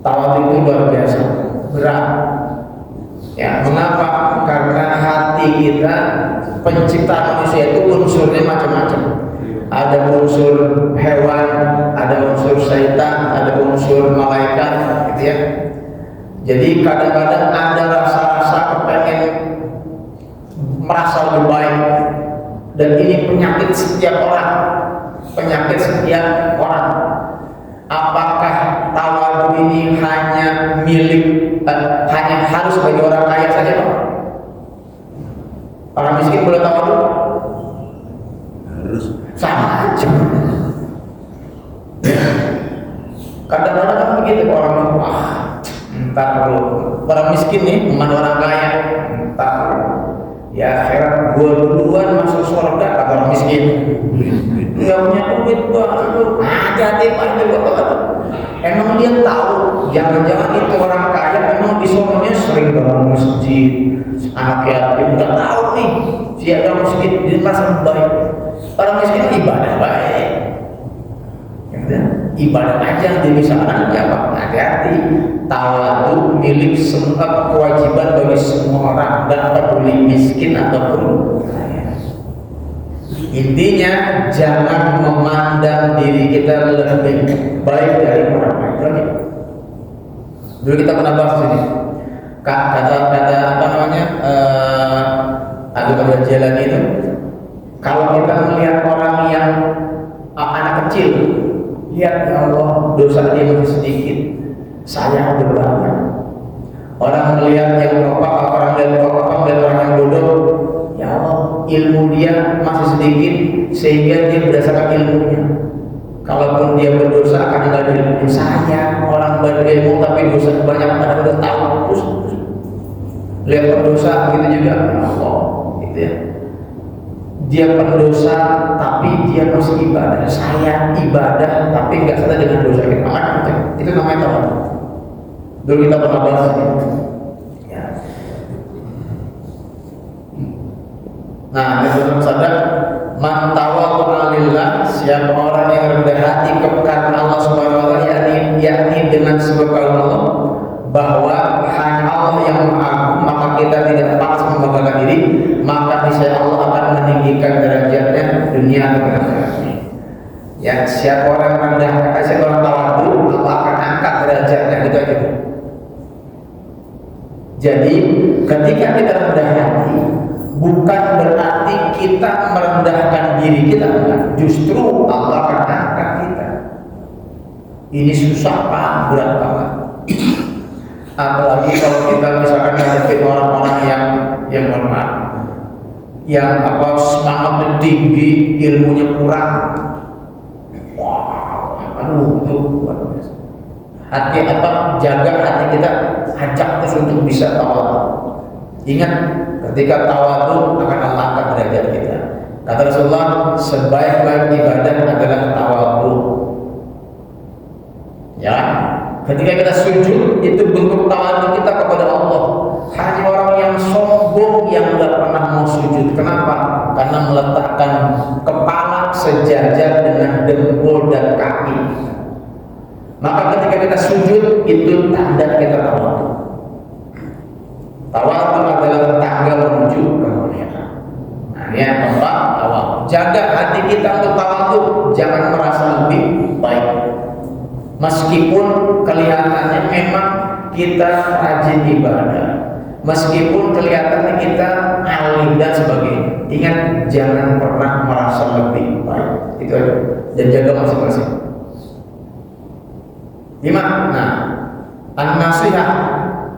tawadhu itu luar biasa, berat. Ya, mengapa? Karena hati kita, penciptaan manusia itu unsurnya macam-macam. Ada unsur hewan, ada unsur syaitan, ada unsur malaikat, gitu ya. Jadi kadang-kadang ada rasa-rasa kepengen merasa lebih baik, dan ini penyakit setiap orang. Penyakit setiap orang. Apakah tawadhu ini hanya hanya harus bagi orang kaya saja, Pak? Orang miskin boleh tawadhu? Harus. Sama aja. Kadang-kadang kan begitu, orang entar kalau orang miskin nih memandang orang kaya, entar ya akhirat gua duluan masuk surga, kata orang miskin. Nggak punya duit gua, hati-hati Pak, itu gua. Emang dia tahu, jangan-jangan itu orang kaya memang di sononya sering bangun masjid, anak yatim, nggak tahu nih siapa orang miskin dia merasa baik. Orang miskin ibadah baik, ibadah aja jadi misalnya Pak. Hati-hati, tawadhu milik semua, kewajiban bagi semua orang, dan peduli miskin ataupun kaya. Intinya jangan memandang diri kita lebih baik dari orang lain. Dulu kita pernah bahas ini, kata apa namanya, Abu Jalan itu, kalau kita melihat orang yang anak kecil, lihat ya Allah dosa dia masih sedikit, saya ada banyak. Orang melihat yang orang yang bodoh, ya Allah ilmu dia masih sedikit sehingga dia berdasarkan ilmunya. Kalaupun dia berdosa akan ada ilmunya. Saya orang berilmu tapi dosa banyak, karena udah tahu terus lihat pendosa gitu juga, ya Allah, gitu ya. Dia pendosa tapi dia masih ibadah. Saya ibadah tapi nggak sadar dengan dosa kita. Itu namanya tawadhu. Dulu kita pernah bahas ini. Ya. Nah, dalam sadar man tawadhu lillah, siapa orang yang rendah hati karena Allah Subhanahu wa taala, yakni dengan sebab Allah bahwa hanya Allah yang maha, maka kita tidak pantas membanggakan diri, maka niscaya Allah akan meninggikan derajatnya dunia dan akhirat. Ya, siapa orang rendah, siapa orang tawadhu, Allah akan angkat derajatnya, gitu aja. Jadi ketika kita rendah hati, bukan berarti kita merendahkan diri kita, enggak. Justru Allah akan angkat kita. Ini susah Pak, berat banget. Apalagi kalau kita misalkan ngadepin orang-orang yang hormat, yang semangatnya tinggi, ilmunya kurang. Wah, aduh, itu luar biasa. Hati jaga hati kita, ajak terus untuk bisa tawadhu. Ingat, ketika tawadhu akan Allah angkat derajat kita. Kata Rasulullah, sebaik-baik ibadah adalah tawadhu. Ya, ketika kita sujud itu bentuk tawadhu kita kepada Allah. Hanya orang yang sombong yang tidak pernah mau sujud. Kenapa? Karena meletakkan kepala sejajar dengan dengkul dan kaki. Maka ketika kita sujud itu tanda kita tawadhu. Tawadhu adalah tangga menuju kemuliaan. Nah, ini yang keempat, tawadhu. Jaga hati kita untuk tawadhu, jangan merasa lebih baik. Meskipun kelihatannya memang kita rajin ibadah, meskipun kelihatannya kita alim dan sebagainya, ingat jangan pernah merasa lebih baik. Itu aja. Dan jaga masing-masing. 5. Nah, an-nasihah,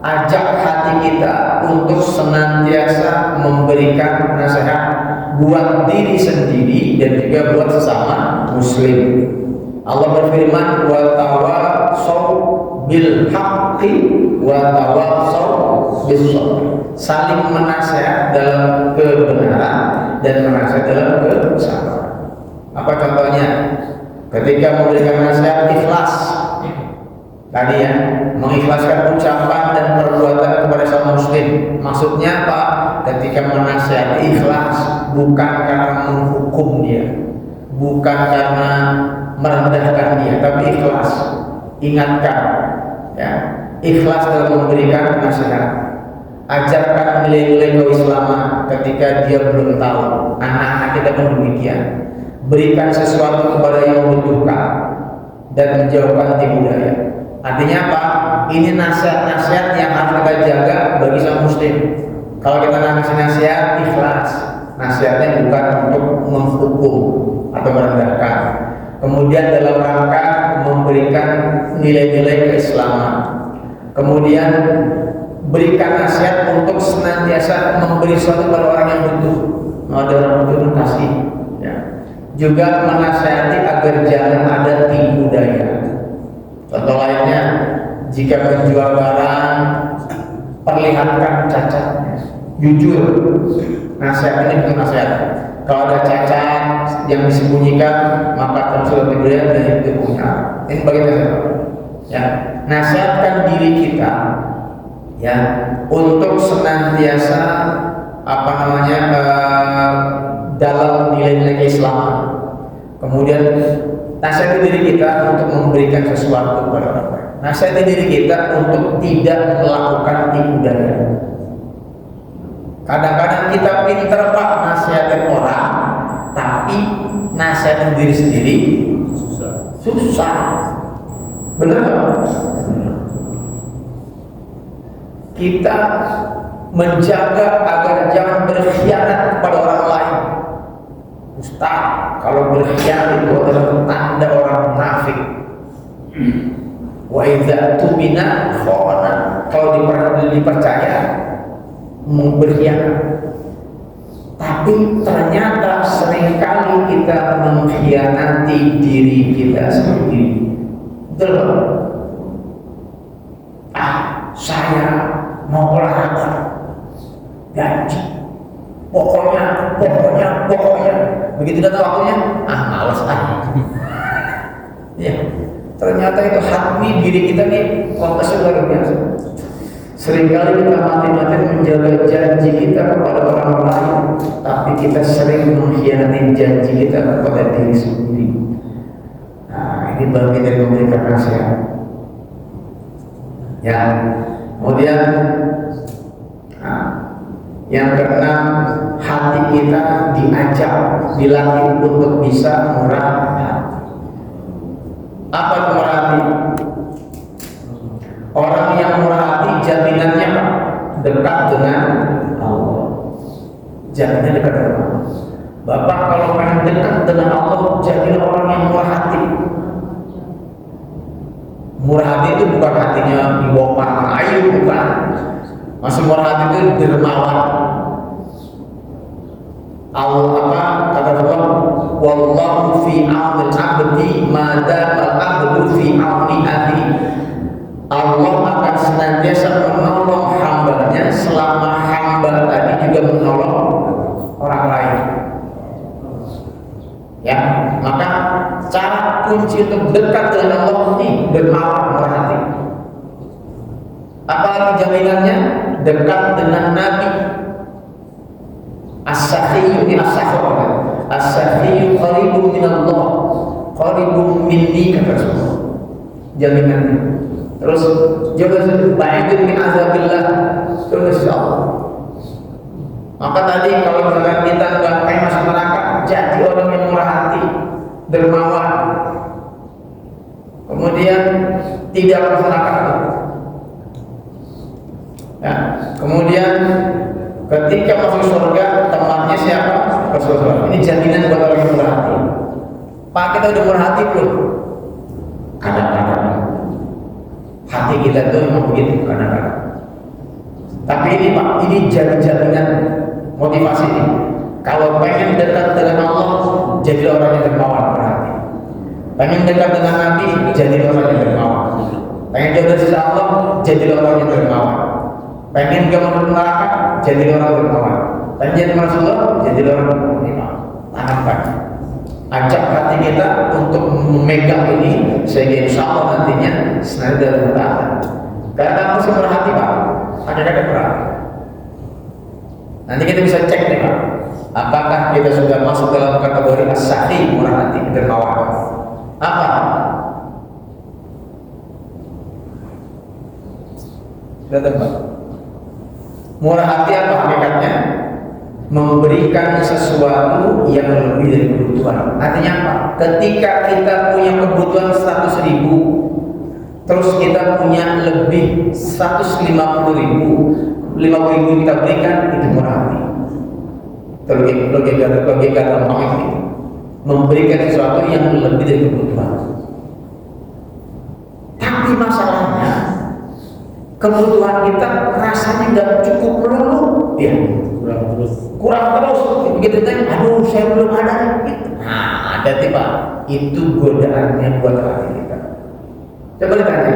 ajak hati kita untuk senantiasa memberikan nasihat buat diri sendiri dan juga buat sesama muslim. Allah berfirman, wa tawassaw bil haqqi wa tawassaw bis sabr. Saling menasihat dalam kebenaran dan menasihat dalam kesabaran. Apa contohnya? Ketika memberikan nasihat, ikhlas. Tadi ya, mengikhlaskan ucapan dan perbuatan kepada sama muslim. Maksudnya apa? Ketika menasihati, ikhlas, bukan karena menghukum dia, bukan karena merendahkan dia, tapi ikhlas. Ingatkan, ya, ikhlas dalam memberikan nasihat. Ajarkan nilai-nilai keislaman ketika dia belum tahu. Anak-anak kita pun demikian. Berikan sesuatu kepada yang membutuhkan dan menjauhkan tipu daya. Artinya apa? Ini nasihat-nasihat yang harus kita jaga bagi sang muslim. Kalau kita ngasih nasihat, ikhlas. Nasihatnya bukan untuk menghukum atau merendahkan. Kemudian dalam rangka memberikan nilai-nilai keislaman. Kemudian berikan nasihat untuk senantiasa memberi sesuatu kepada orang yang butuh. Ada orang butuh, kasih. Ya. Juga menasihati agar jangan ada tipu daya. Contoh lainnya, jika menjual barang, perlihatkan cacatnya, jujur. Nasihat ini bukan nasihat. Kalau ada cacat yang disembunyikan, maka konsul diberi dan itu punya. Ini bagian nasihat. Ya, nasihatkan diri kita, ya, untuk senantiasa dalam nilai-nilai keislaman. Kemudian nasihat diri kita untuk memberikan sesuatu kepada orang lain. Nasihat diri kita untuk tidak melakukan tipu daya. Kadang-kadang kita pinter Pak nasihatin orang, tapi nasihatin diri sendiri susah. Benar Pak? Kita menjaga agar jangan berkhianat kepada orang lain. Ustaz, kalau berkhianat itu adalah tanda orang munafik. Wa idza tumina khana, kalau dipercaya berkhianat. Tapi ternyata seringkali kita mengkhianati diri kita sendiri. Betul? Saya mau olahraga, gaji, pokoknya. Begitu datang waktunya, malas ya, ternyata itu hati diri kita nih konteksnya luar biasa. Seringkali kita mati-mati menjaga janji kita kepada orang lain, tapi kita sering mengkhianati janji kita kepada diri sendiri. Nah, ini bagian dari memberikan nasihat. Ya, kemudian yang keenam, hati kita diajak, dilatih untuk bisa murah hati. Apa itu murah hati? Orang yang murah hati jaminannya apa? Dekat dengan Allah. Jaminannya dekat dengan Allah. Bapak kalau pengen dekat dengan Allah, jadilah orang yang murah hati. Murah hati itu bukan hatinya dibawa panah air, bukan. Masih murah hati itu dermawan. Allah kata Allah, wallahu fi aunil abdi ma dama al-abdu fi auni akhi. Allah akan senantiasa menolong hambanya selama hamba tadi juga menolong orang lain. Ya, maka cara kunci untuk dekat dengan Allah ini dermawan, murah hati. Apalagi jaminannya? Dekat dengan Nabi. As-sakhiyyu min as-sakhawat. As-sakhiyyu qaribun min Allah, qaribun minni, kata Rasulullah. Jaminannya. Terus jangan ba'idun min azabillah, terus Allah. Maka tadi kalau misalkan kita nggak pengen masuk neraka, jadi orang yang murah hati, dermawan, kemudian tidak masuk neraka. Ya, kemudian ketika masuk surga, temannya siapa? Rasulullah. Ini jaminan buat orang yang murah hati. Pak, kita udah murah hati belum? Kadang-kadang hati kita tuh memang begitu, kadang-kadang. Tapi ini Pak, ini jaminan motivasi ini. Kalau pengen dekat dengan Allah, jadi orang yang dermawan, berhati. Pengen dekat dengan Nabi, jadi orang yang dermawan. Pengen jauh dari sisa Allah, jadi orang yang dermawan. Pengen gak masuk neraka, jadi orang dermawan. Jadi Rasulullah jadi orang imam. Tahankan. Ajak hati kita untuk memegang ini sehingga insya Allah nantinya senada dan tahan. Karena harus berhati Pak. Kadang-kadang berat. Nanti kita bisa cek nih Pak. Apakah kita sudah masuk dalam kategori as-sahi murah hati dermawan? Apa? Sudah Pak. Murah hati apa hakikatnya? Memberikan sesuatu yang lebih dari kebutuhan. Artinya apa? Ketika kita punya kebutuhan 100.000, terus kita punya lebih 150.000 kita berikan, itu murah hati. Logika gampang itu, memberikan sesuatu yang lebih dari kebutuhan. Tapi masalahnya kebutuhan kita rasanya nggak cukup melulu, ya kurang terus. Begitu kan, aduh saya belum ada gitu. Nah, ada tiba itu godaannya buat hati kita. Coba ditanya,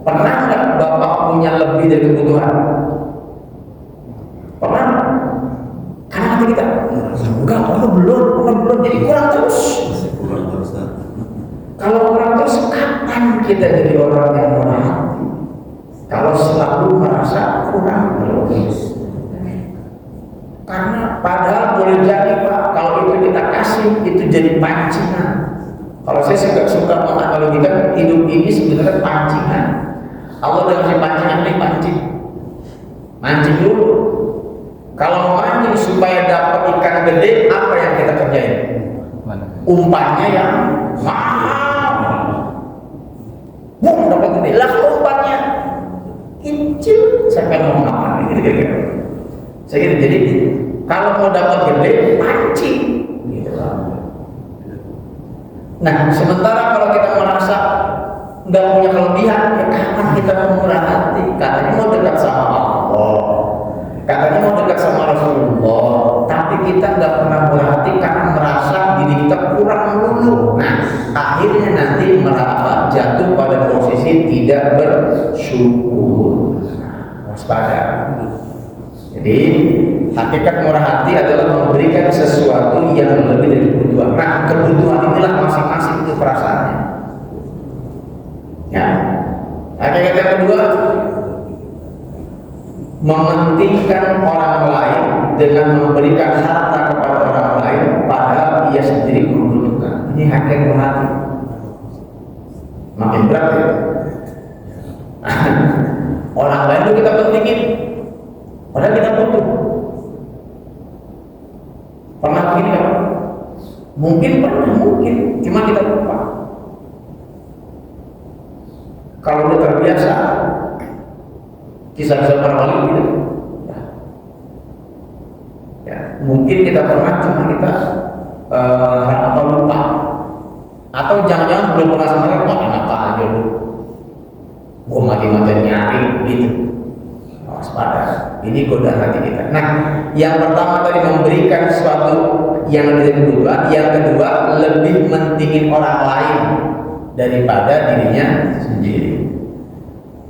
pernah nggak Bapak punya lebih dari kebutuhan? Pernah? Karena hati kita enggak, belum, jadi kurang terus. Kalau kurang terus, kapan kita jadi orang yang murah hati? Kalau selalu merasa kurang terus. Karena padahal boleh jadi Pak, kalau itu kita kasih itu jadi pancingan. Kalau saya suka menganalogikan hidup ini sebenarnya pancingan. Allah udah kasih pancingan nih, mancing dulu. Kalau mau mancing supaya dapat ikan gede, apa yang kita kerjain? Umpannya yang mahal. Dapat gede. Lah umpannya kecil. Saya pengen ngomong apa? Saya kira jadi kalau mau dapat gede, pancing. Gitu. Nah, sementara kalau kita merasa nggak punya kelebihan, ya kapan kita mau murah hati? Katanya mau dekat sama Allah, katanya mau dekat sama Rasulullah, tapi kita nggak pernah murah hati karena merasa diri kita kurang dulu. Nah, akhirnya nanti merasa jatuh pada posisi tidak bersyukur. Waspada. Jadi hakikat murah hati adalah memberikan sesuatu yang lebih dari kebutuhan. Nah, kebutuhan inilah masing-masing itu perasaannya. Ya. Hakikat yang kedua, mementingkan orang lain dengan memberikan harta kepada orang lain padahal ia sendiri membutuhkan. Ini hakikat murah hati. Makin berat ya. Orang lain itu kita pentingin, padahal kita butuh. Pernah begini kan? Mungkin, cuma kita lupa. Kalau udah terbiasa, kisah-kisah para wali gitu. Ya, mungkin kita pernah, cuma kita atau lupa, atau jangan-jangan belum pernah sama mereka, enak aja lu, gua mati-mati nyari gitu. Waspada, ini godaan hati kita. Nah, yang pertama tadi memberikan sesuatu yang lebih kebutuhan, yang kedua lebih mentingin orang lain daripada dirinya sendiri.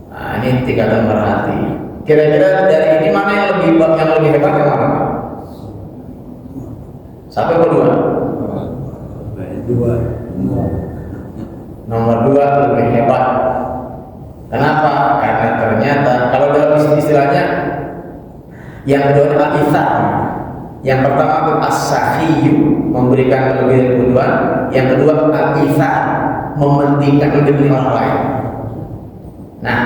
Nah, ini tingkatan murah hati. Kira-kira dari ini mana yang lebih hebat, yang mana? Satu atau dua? Nomor dua lebih hebat. Kenapa? Karena ternyata kalau dalam istilahnya yang kedua al-ithar. Yang pertama itu as-sahiyu, memberikan lebih dari kebutuhan. Yang kedua al-ithar, mementingkan lebih dari orang lain. Nah,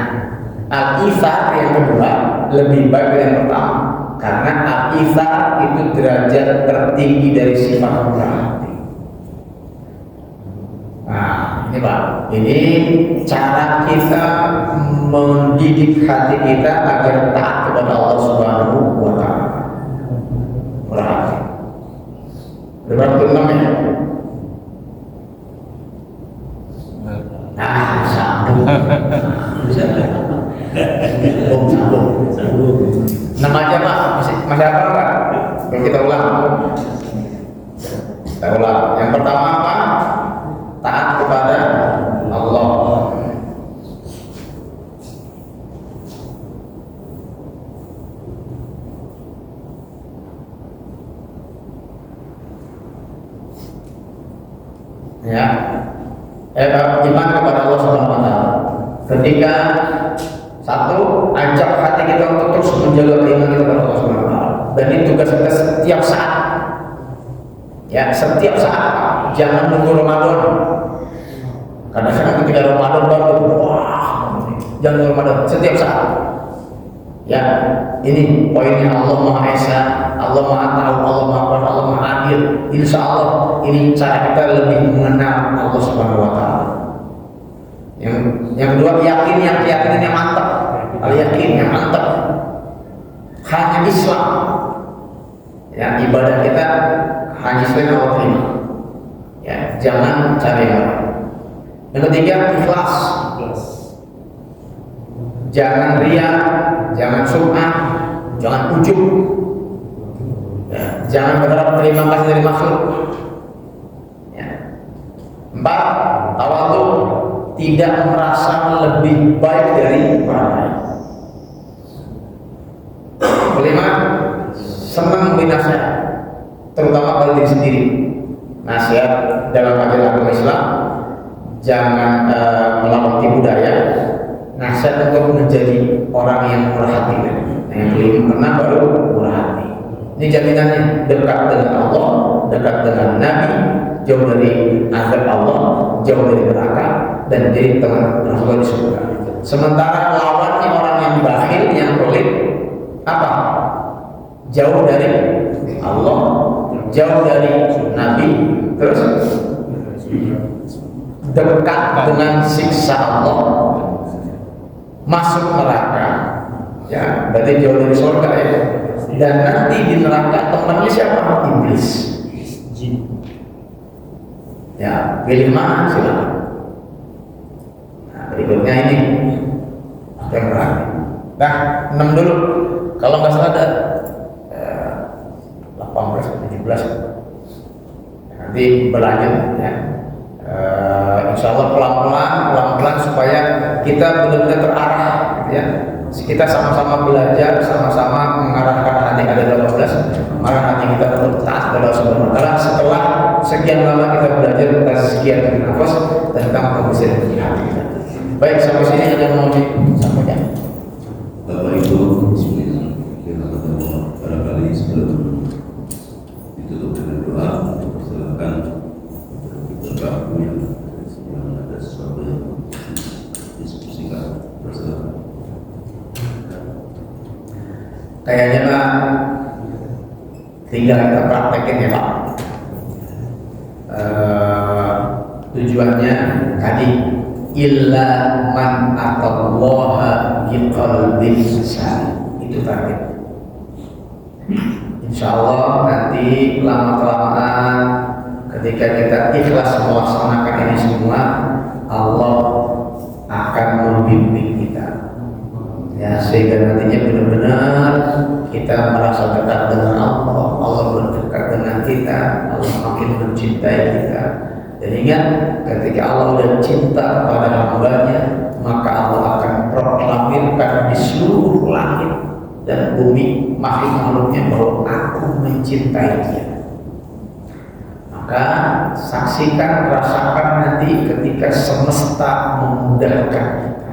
al-ithar yang kedua lebih baik dari yang pertama, karena al-ithar itu derajat tertinggi dari sifat murah hati. Nah, ini Pak, ini cara kita mendidik hati kita agar taat kepada Allah Subhanahu wa Ta'ala. Murah hati. Berapa namanya? Nah, sambung. Nama aja Pak, masih apa Pak? Kalau kita ulang. Yang pertama apa? Taat kepada Allah. Ya, iman kepada Allah Subhanahu Wa Taala. Ketika satu, ajak hati kita untuk terus menjaga keimanan kita kepada Allah Subhanahu Wa Taala. Dan ini tugas kita setiap saat. Ya, setiap saat. Jangan nunggu Ramadan. Kadang-kadang ketika Ramadan baru wah, jangan nunggu Ramadan. Setiap saat. Ya, ini poinnya. Allah Maha Esa, Allah Maha Tahu, Allah Maha Kuasa, Allah Maha Adil. Insya Allah ini cara kita lebih mengenal Allah Subhanahu Wa Taala. Yang kedua, yakin yang mantap. Yakin yang mantap. Hanya Islam. Ya, ibadah kita hanya Islam yang Allah terima. Ya, jangan cari yang lain. Yang ketiga, ikhlas. Jangan riya, jangan sum'ah, jangan ujub. Ya, jangan berharap terima kasih dari makhluk. Ya. 4, tawadhu, tidak merasa lebih baik dari orang lain. 5, senang memberi nasihat, terutama pada diri sendiri. Nasihat dalam ajaran agama Islam, jangan melawan tipu daya. Nasihat untuk menjadi orang yang murah hati. Yang kelima, baru murah hati. Ini jaminannya, dekat dengan Allah, dekat dengan Nabi, jauh dari azab Allah, jauh dari neraka, dan jadi teman Rasulullah di surga. Sementara lawannya orang yang bakhil, yang pelit, apa? Jauh dari Allah, jauh dari Nabi, terus dekat dengan siksa Allah, masuk neraka. Ya, berarti jauh dari surga ya. Dan nanti di neraka temannya siapa? Iblis. Ya, pilih mana silakan. Nah, berikutnya ini yang terakhir. Nah, 6 dulu. Kalau nggak salah ada 18 atau 17. Nanti berlanjut ya. Insya Allah pelan-pelan supaya kita benar-benar terarah, gitu ya. Kita sama-sama belajar, sama-sama mengarahkan hati. Ada 12, mengarahkan hati kita untuk taat kepada Allah Subhanahu Wa Taala. Setelah sekian lama kita belajar tentang sekian nafas tentang pembersihan hati kita. Baik, sampai sini ada yang mau disampaikan. Bapak Ibu, Bismillahirrahmanirrahim. Barangkali sebelum ditutup dengan doa, silakan bergabung yang ada sesuatu yang diskusikan bersama. Kayaknya Pak, tinggal kita praktekin ya Pak. Tujuannya tadi illa man atallaha biqalbin salim, itu target. Insya Allah nanti lama-kelamaan ketika kita ikhlas melaksanakan ini semua, Allah akan membimbing kita. Ya, sehingga nantinya benar-benar kita merasa dekat dengan Allah, Allah berdekat dengan kita, Allah makin mencintai kita. Dan ingat, ketika Allah sudah cinta kepada hambanya, maka Allah akan proklamirkan di seluruh langit dan bumi makhluk-makhluknya bahwa aku mencintai dia. Maka saksikan, rasakan nanti ketika semesta memudahkan kita,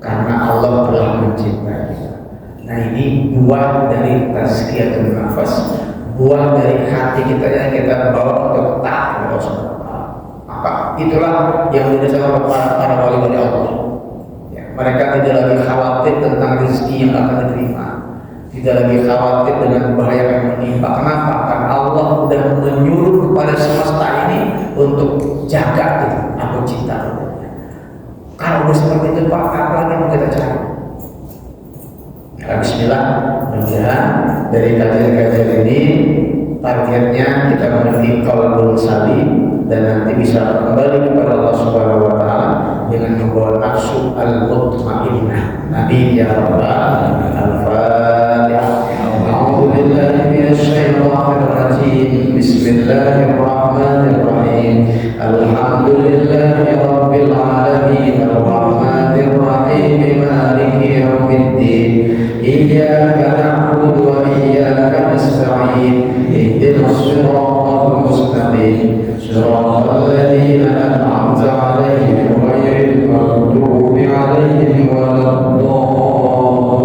karena Allah telah mencintai kita. Nah, ini buah dari tazkiyatun nafas, buah dari hati kita yang kita bawa untuk taat kepada Allah. Maka itulah yang dirasakan para wali-wali Allah. Ya, mereka tidak lagi khawatir tentang rezeki yang akan diterima, tidak lagi khawatir dengan bahaya yang menimpa. Kenapa? Karena Allah sudah menyuruh kepada semesta ini untuk jaga itu. Aku cinta kepadanya. Kalau udah seperti itu Pak, apa lagi yang kita cari? Ya, bismillah, mudah-mudahan dari kajian-kajian ini targetnya kita memiliki qalbun salim dan nanti bisa kembali kepada Allah Subhanahu Wa Taala dengan membawa nafsu al-mutmainnah. Nabi ya Rabbal Al-Fatihah. A'udzubillahi minasyaitonir rajim. Bismillahirrahmanirrahim. Alhamdulillahi rabbil alamin. Arrahmanir rahim. Maliki yaumiddin. Iyyaka na'budu wa iyyaka nasta'in. Ihdinas siratal mustaqim. Shiratal ladzina الذين أنعمت عليهم غير المغضوب عليهم ولا الضالين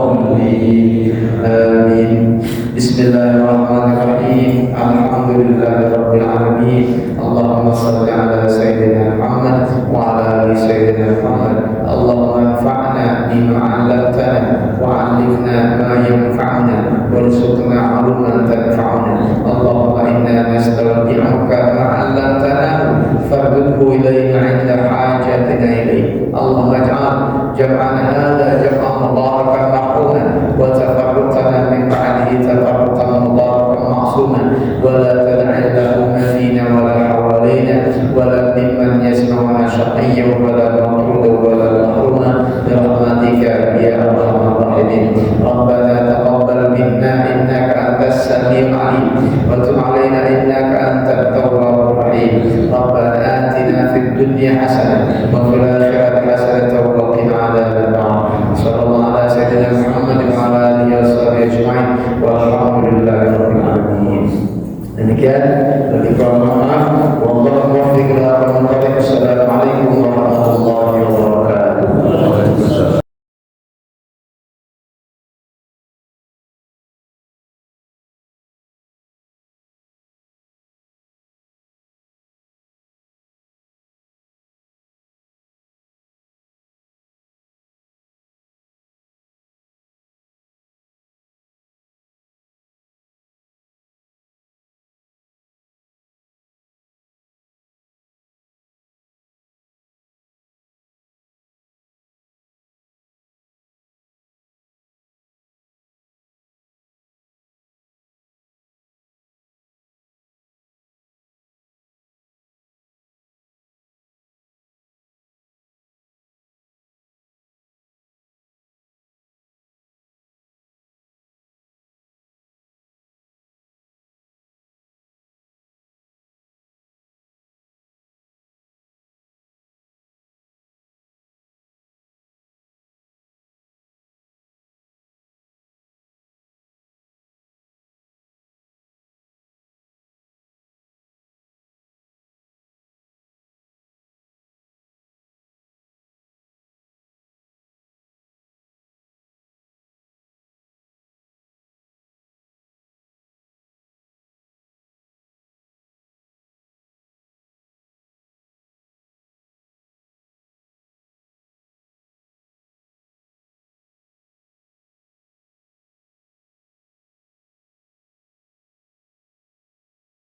آمين. بسم الله الرحمن الرحيم. الحمد لله رب العالمين. اللهم صل على سيدنا محمد وعلى آل سيدنا محمد. اللهم انفعنا بما علمتنا وعلمنا ما ينفعنا وارزقنا علما تنفعنا. اللهم إنا نستودعك ما علمتنا فارده إلينا عند حاجتنا إليه. اللهم اجعل جمعنا هذا جمعا مباركا مرحوما وتفرقنا من بعده تفرقا مباركا معصوما ولا تدع اللهم فينا ولا حوالينا ولا ممن يسمعنا شقيا ولا مطرودا ولا محروما برحمتك يا ارحم الراحمين. ربنا تقبل منا انك انت السميع العليم وتب علينا انك انت التواب الرحيم. ربنا آتنا في الدنيا حسنه وفي الاخره حسنه وقنا عذاب النار. صلى الله على سيدنا محمد وعلى اله وصحبه اجمعين والحمد لله رب العالمين. Demikian, lebih kurang maaf. Wallahu muwaffiq ila aqwamit thoriq. Assalamualaikum warahmatullahi wabarakatuh.